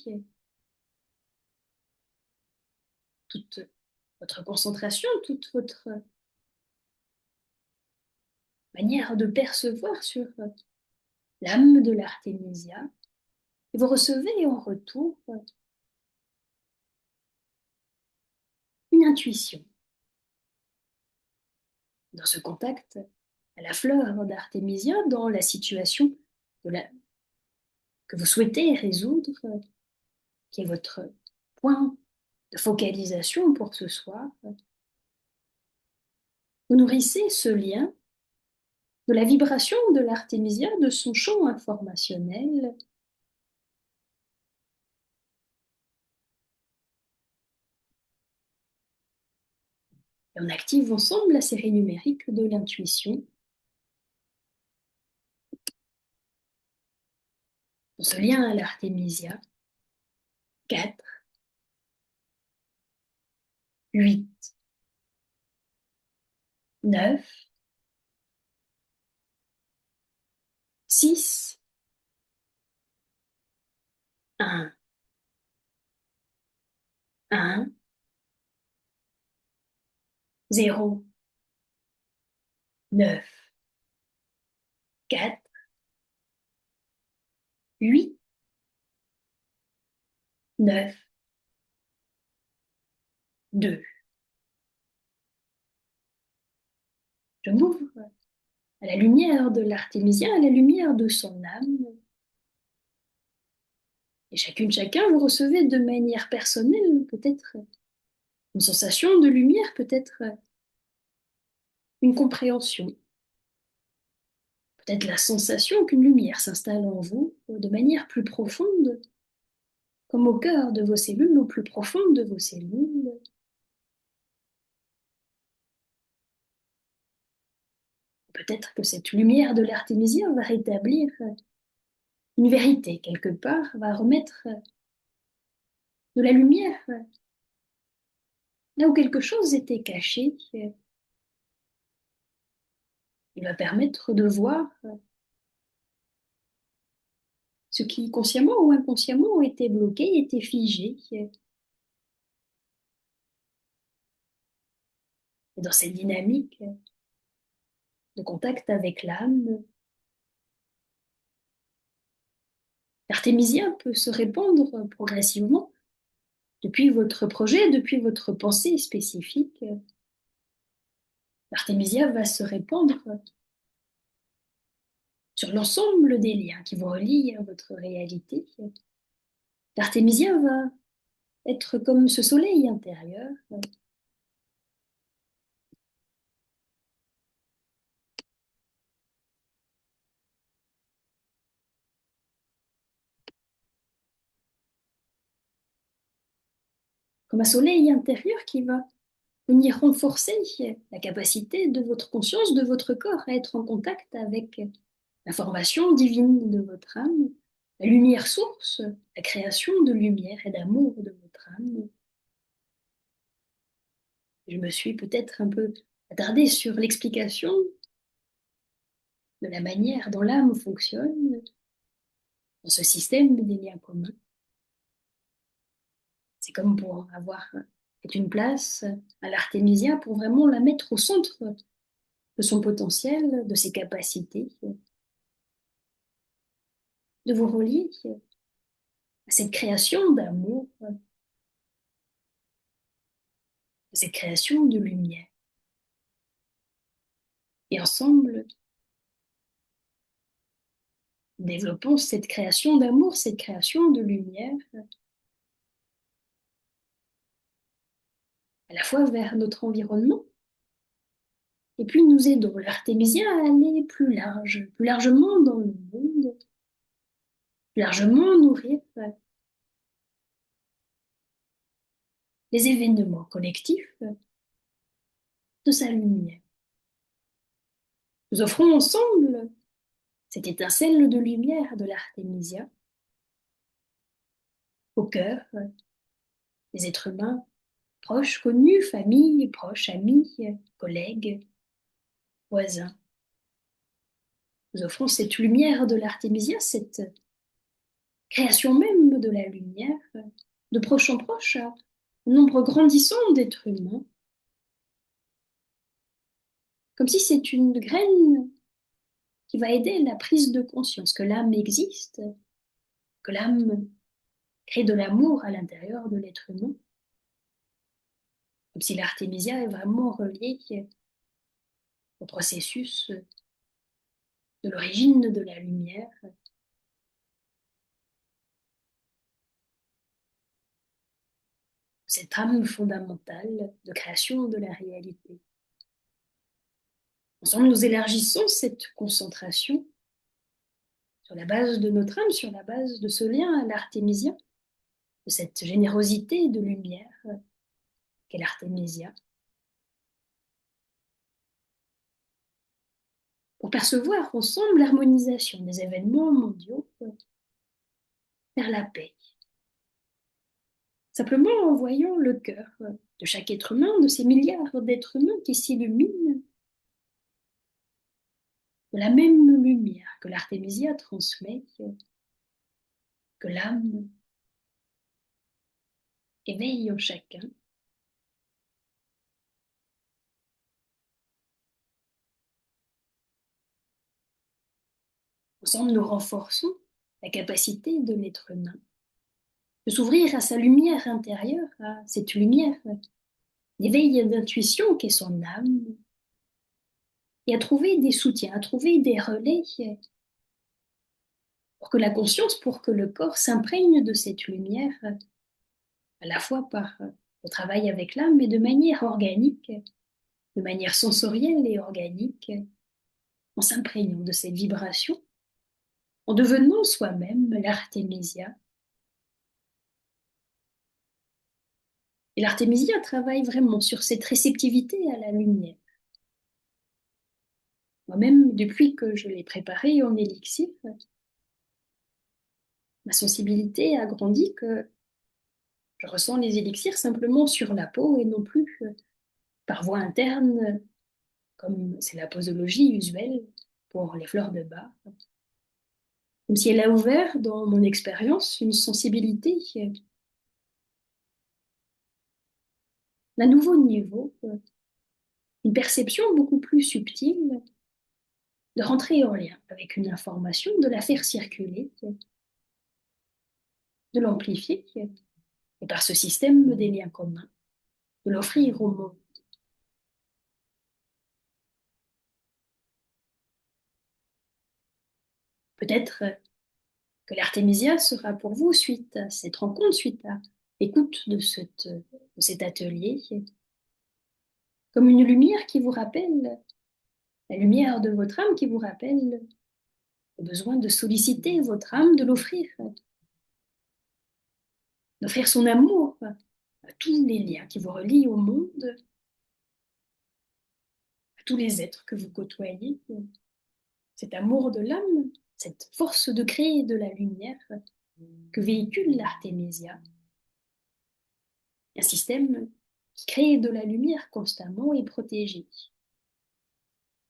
toute votre concentration, toute votre manière de percevoir sur l'âme de l'Artémisia. Et vous recevez en retour une intuition. Dans ce contact à la fleur d'Artémisia, dans la situation de la... que vous souhaitez résoudre, qui est votre point de focalisation pour ce soir, vous nourrissez ce lien de la vibration de l'Artémisia, de son champ informationnel, et on active ensemble la série numérique de l'intuition. Dans ce lien à l'Artémisia, 4, 8, 9, 6, 1, 1, 0, 9, 4, 8, 9, 2. Je m'ouvre à la lumière de l'Artémisien, à la lumière de son âme. Et chacun, vous recevez de manière personnelle peut-être une sensation de lumière, peut-être une compréhension, peut-être la sensation qu'une lumière s'installe en vous de manière plus profonde, comme au cœur de vos cellules, au plus profond de vos cellules. Peut-être que cette lumière de l'Artémisien va rétablir une vérité quelque part, va remettre de la lumière là où quelque chose était caché. Il va permettre de voir ce qui, consciemment ou inconsciemment, était bloqué, était figé. Et dans cette dynamique de contact avec l'âme, l'artémisien peut se répandre progressivement depuis votre projet, depuis votre pensée spécifique. L'artémisia va se répandre sur l'ensemble des liens qui vous relient à votre réalité. L'artémisia va être comme ce soleil intérieur comme un soleil intérieur qui va venir renforcer la capacité de votre conscience, de votre corps à être en contact avec l'information divine de votre âme, la lumière source, la création de lumière et d'amour de votre âme. Je me suis peut-être un peu attardée sur l'explication de la manière dont l'âme fonctionne dans ce système des liens communs. C'est comme pour avoir fait une place à l'artémisia pour vraiment la mettre au centre de son potentiel, de ses capacités, de vous relier à cette création d'amour, à cette création de lumière. Et ensemble, développons cette création d'amour, cette création de lumière, à la fois vers notre environnement, et puis nous aidons l'artémisien à aller plus large, plus largement dans le monde, plus largement nourrir les événements collectifs de sa lumière. Nous offrons ensemble cette étincelle de lumière de l'artémisia au cœur des êtres humains proches, connus, familles, proches, amis, collègues, voisins. Nous offrons cette lumière de l'artémisia, cette création même de la lumière, de proche en proche, à un nombre grandissant d'êtres humains, comme si c'est une graine qui va aider la prise de conscience que l'âme existe, que l'âme crée de l'amour à l'intérieur de l'être humain, comme si l'artémisia est vraiment reliée au processus de l'origine de la lumière, cette trame fondamentale de création de la réalité. Ensemble, nous élargissons cette concentration sur la base de notre âme, sur la base de ce lien à l'artémisia, de cette générosité de lumière qu'est l'artémisia, pour percevoir ensemble l'harmonisation des événements mondiaux vers la paix. Simplement en voyant le cœur de chaque être humain, de ces milliards d'êtres humains qui s'illuminent de la même lumière que l'artémisia transmet, que l'âme éveille en chacun. Ensemble, nous renforçons la capacité de l'être humain de s'ouvrir à sa lumière intérieure, à cette lumière d'éveil d'intuition qu'est son âme, et à trouver des soutiens, à trouver des relais pour que la conscience, pour que le corps s'imprègne de cette lumière, à la fois par le travail avec l'âme, mais de manière organique, de manière sensorielle et organique, en s'imprégnant de cette vibration, en devenant soi-même l'artémisia. Et l'artémisia travaille vraiment sur cette réceptivité à la lumière. Moi-même, depuis que je l'ai préparé en élixir, ma sensibilité a grandi que je ressens les élixirs simplement sur la peau et non plus par voie interne, comme c'est la posologie usuelle pour les fleurs de Bach. Comme si elle a ouvert dans mon expérience une sensibilité d'un nouveau niveau, une perception beaucoup plus subtile de rentrer en lien avec une information, de la faire circuler, de l'amplifier, et par ce système des liens communs, de l'offrir au monde. Peut-être que l'artémisia sera pour vous, suite à cette rencontre, suite à l'écoute de cet atelier, comme une lumière qui vous rappelle, la lumière de votre âme qui vous rappelle le besoin de solliciter votre âme, de l'offrir, d'offrir son amour à tous les liens qui vous relient au monde, à tous les êtres que vous côtoyez, cet amour de l'âme, cette force de créer de la lumière que véhicule l'artémisia. Un système qui crée de la lumière constamment et protégé.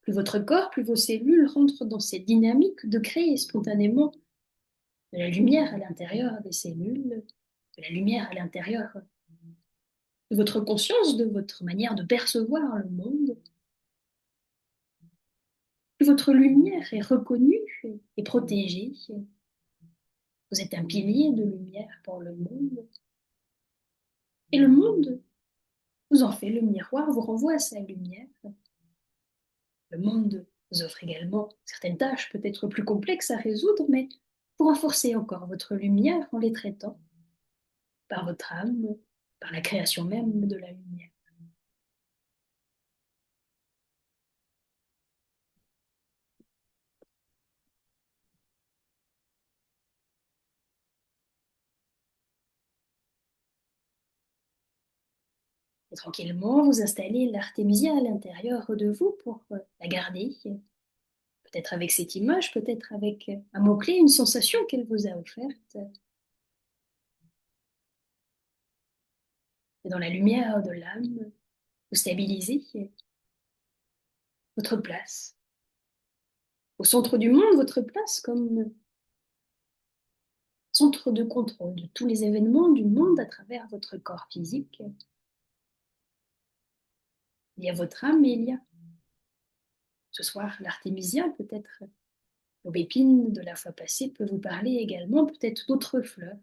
Plus votre corps, plus vos cellules rentrent dans cette dynamique de créer spontanément de la lumière à l'intérieur des cellules, de la lumière à l'intérieur de votre conscience, de votre manière de percevoir le monde. Plus votre lumière est reconnue et protégée. Vous êtes un pilier de lumière pour le monde. Et le monde vous en fait le miroir, vous renvoie à sa lumière. Le monde vous offre également certaines tâches peut-être plus complexes à résoudre, mais pour renforcer encore votre lumière en les traitant par votre âme, par la création même de la lumière. Et tranquillement, vous installez l'artémisia à l'intérieur de vous pour la garder, peut-être avec cette image, peut-être avec un mot-clé, une sensation qu'elle vous a offerte. Et dans la lumière de l'âme, vous stabilisez votre place au centre du monde, votre place comme centre de contrôle de tous les événements du monde à travers votre corps physique. Il y a votre âme, et il y a ce soir l'artémisia, peut-être l'aubépine de la fois passée peut vous parler également, peut-être d'autres fleurs.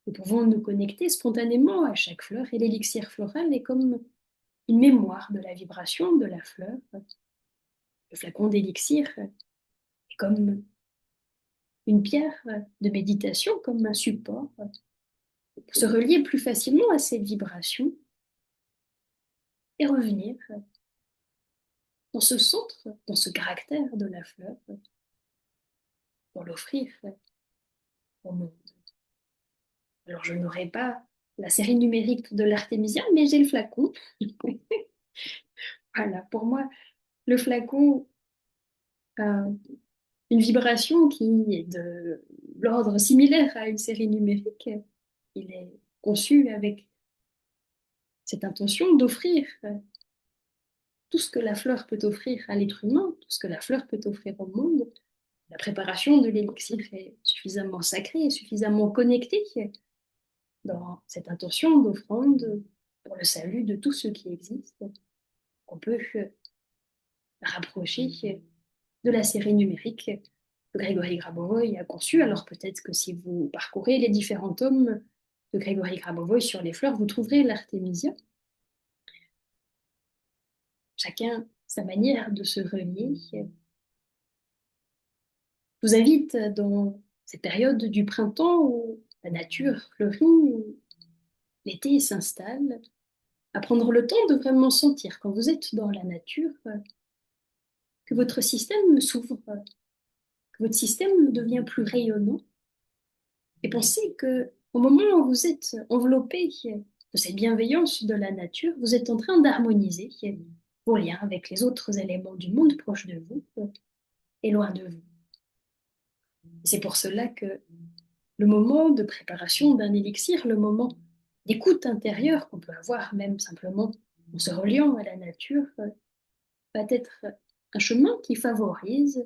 Nous pouvons nous connecter spontanément à chaque fleur et l'élixir floral est comme une mémoire de la vibration de la fleur. Le flacon d'élixir est comme une pierre de méditation, comme un support pour se relier plus facilement à cette vibration et revenir dans ce centre, dans ce caractère de la fleur, pour l'offrir au monde. Alors, je n'aurai pas la série numérique de l'artémisia, mais j'ai le flacon. Voilà, pour moi, le flacon a une vibration qui est de l'ordre similaire à une série numérique. Il est conçu avec cette intention d'offrir tout ce que la fleur peut offrir à l'être humain, tout ce que la fleur peut offrir au monde. La préparation de l'élixir est suffisamment sacrée, suffisamment connectée dans cette intention d'offrande pour le salut de tout ce qui existe, qu'on peut rapprocher de la série numérique que Grégory Grabovoy a conçue. Alors peut-être que si vous parcourez les différents tomes de Grégory Grabovoy sur les fleurs, vous trouverez l'artémisia. Chacun sa manière de se relier. Je vous invite dans cette période du printemps où la nature fleurit, où l'été s'installe, à prendre le temps de vraiment sentir quand vous êtes dans la nature que votre système s'ouvre, que votre système devient plus rayonnant. Et pensez que au moment où vous êtes enveloppé de cette bienveillance de la nature, vous êtes en train d'harmoniser vos liens avec les autres éléments du monde proches de vous et loin de vous. C'est pour cela que le moment de préparation d'un élixir, le moment d'écoute intérieure qu'on peut avoir même simplement en se reliant à la nature, va être un chemin qui favorise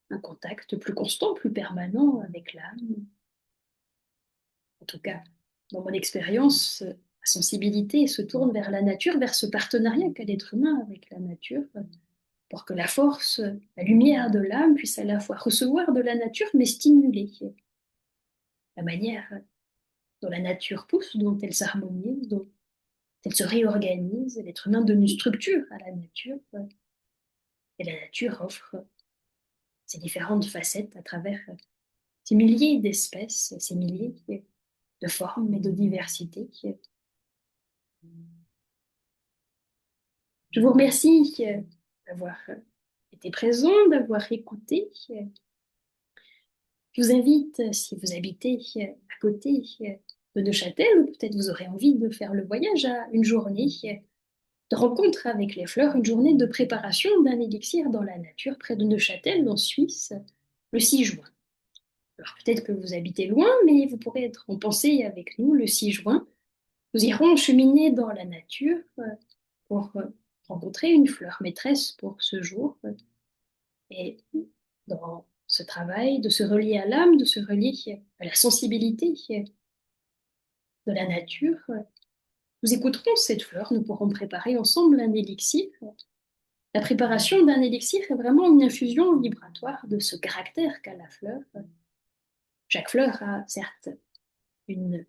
un contact plus constant, plus permanent avec l'âme. En tout cas, dans mon expérience, ma sensibilité se tourne vers la nature, vers ce partenariat qu'a l'être humain avec la nature, pour que la force, la lumière de l'âme puisse à la fois recevoir de la nature, mais stimuler la manière dont la nature pousse, dont elle s'harmonise, dont elle se réorganise. L'être humain donne une structure à la nature, et la nature offre ces différentes facettes à travers ces milliers d'espèces, ces milliers de formes et de diversité. Je vous remercie d'avoir été présent, d'avoir écouté. Je vous invite, si vous habitez à côté de Neuchâtel, ou peut-être vous aurez envie de faire le voyage à une journée de rencontre avec les fleurs, une journée de préparation d'un élixir dans la nature près de Neuchâtel, en Suisse, le 6 juin. Alors peut-être que vous habitez loin, mais vous pourrez être en pensée avec nous le 6 juin. Nous irons cheminer dans la nature pour rencontrer une fleur maîtresse pour ce jour. Et dans ce travail de se relier à l'âme, de se relier à la sensibilité de la nature, nous écouterons cette fleur, nous pourrons préparer ensemble un élixir. La préparation d'un élixir est vraiment une infusion vibratoire de ce caractère qu'a la fleur. Chaque fleur a certes une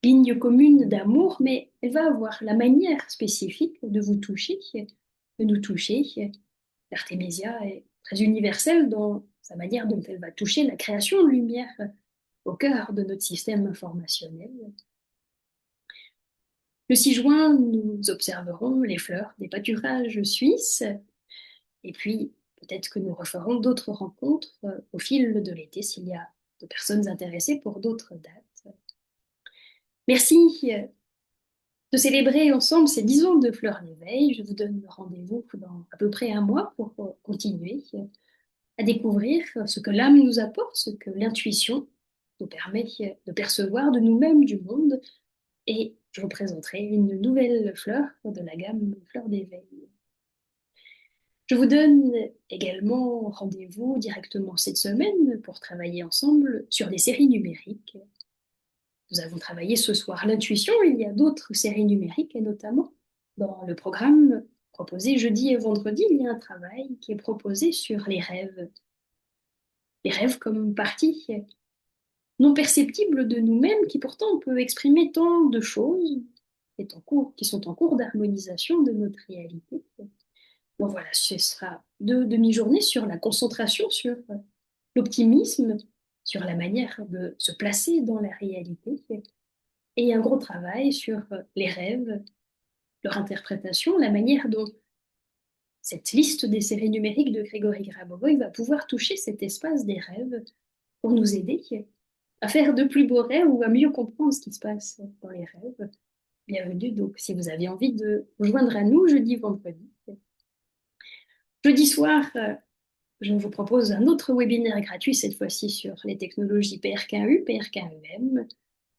ligne commune d'amour, mais elle va avoir la manière spécifique de vous toucher, de nous toucher. L'artémisia est très universelle dans sa manière dont elle va toucher la création de lumière au cœur de notre système informationnel. Le 6 juin, nous observerons les fleurs des pâturages suisses et puis peut-être que nous referons d'autres rencontres au fil de l'été s'il y a de personnes intéressées pour d'autres dates. Merci de célébrer ensemble ces 10 ans de Fleurs d'éveil. Je vous donne rendez-vous dans à peu près un mois pour continuer à découvrir ce que l'âme nous apporte, ce que l'intuition nous permet de percevoir de nous-mêmes, du monde. Et je vous présenterai une nouvelle fleur de la gamme Fleurs d'éveil. Je vous donne également rendez-vous directement cette semaine pour travailler ensemble sur les séries numériques. Nous avons travaillé ce soir l'intuition, il y a d'autres séries numériques et notamment dans le programme proposé jeudi et vendredi, il y a un travail qui est proposé sur les rêves. Les rêves comme partie non perceptible de nous-mêmes qui pourtant peut exprimer tant de choses qui sont en cours d'harmonisation de notre réalité. Bon voilà, ce sera deux demi-journées sur la concentration, sur l'optimisme, sur la manière de se placer dans la réalité, et un gros travail sur les rêves, leur interprétation, la manière dont cette liste des séries numériques de Grégory Grabovoy va pouvoir toucher cet espace des rêves pour nous aider à faire de plus beaux rêves ou à mieux comprendre ce qui se passe dans les rêves. Bienvenue donc si vous avez envie de vous joindre à nous jeudi, vendredi. Jeudi soir, je vous propose un autre webinaire gratuit, cette fois-ci sur les technologies PRKU, PRKEM,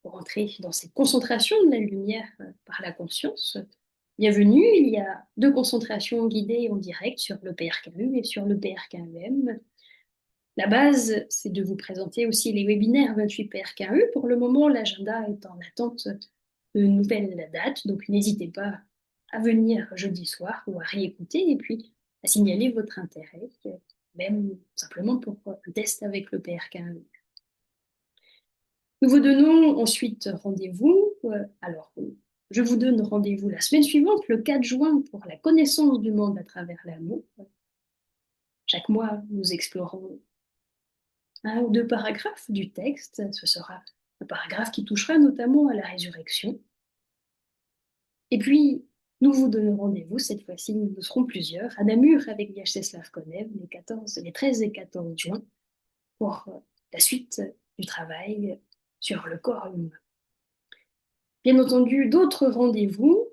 pour entrer dans cette concentration de la lumière par la conscience. Bienvenue, il y a deux concentrations guidées en direct sur le PRKU et sur le PRKEM. La base, c'est de vous présenter aussi les webinaires 28 PRKU. Pour le moment, l'agenda est en attente de nouvelles dates, donc n'hésitez pas à venir jeudi soir ou à réécouter et puis à signaler votre intérêt, même simplement pour un test avec le PRKU. Nous vous donnons ensuite rendez-vous. Je vous donne rendez-vous la semaine suivante, le 4 juin, pour la connaissance du monde à travers l'amour. Chaque mois, nous explorons un ou deux paragraphes du texte. Ce sera un paragraphe qui touchera notamment à la résurrection. Et puis, nous vous donnons rendez-vous, cette fois-ci, nous serons plusieurs, à Namur avec Vyacheslav Konev, les 13 et 14 juin, pour la suite du travail sur le corps humain. Bien entendu, d'autres rendez-vous.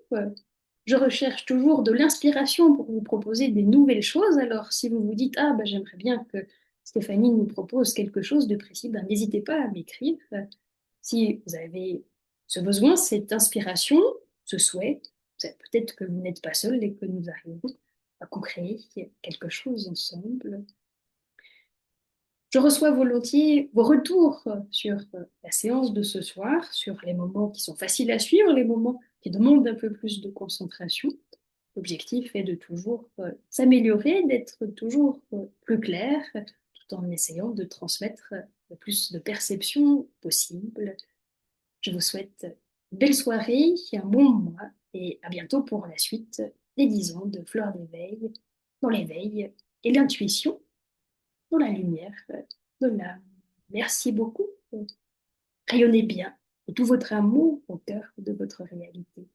Je recherche toujours de l'inspiration pour vous proposer des nouvelles choses. Alors, si vous vous dites, ah, bah, j'aimerais bien que Stéphanie nous propose quelque chose de précis, ben, n'hésitez pas à m'écrire. Si vous avez ce besoin, cette inspiration, ce souhait, peut-être que vous n'êtes pas seul et que nous arrivons à co-créer quelque chose ensemble. Je reçois volontiers vos retours sur la séance de ce soir, sur les moments qui sont faciles à suivre, les moments qui demandent un peu plus de concentration. L'objectif est de toujours s'améliorer, d'être toujours plus clair, tout en essayant de transmettre le plus de perceptions possible. Je vous souhaite une belle soirée, un bon mois et à bientôt pour la suite des 10 ans de Fleur d'éveil, dans l'éveil et l'intuition, dans la lumière de l'âme. Merci beaucoup. Rayonnez bien et tout votre amour au cœur de votre réalité.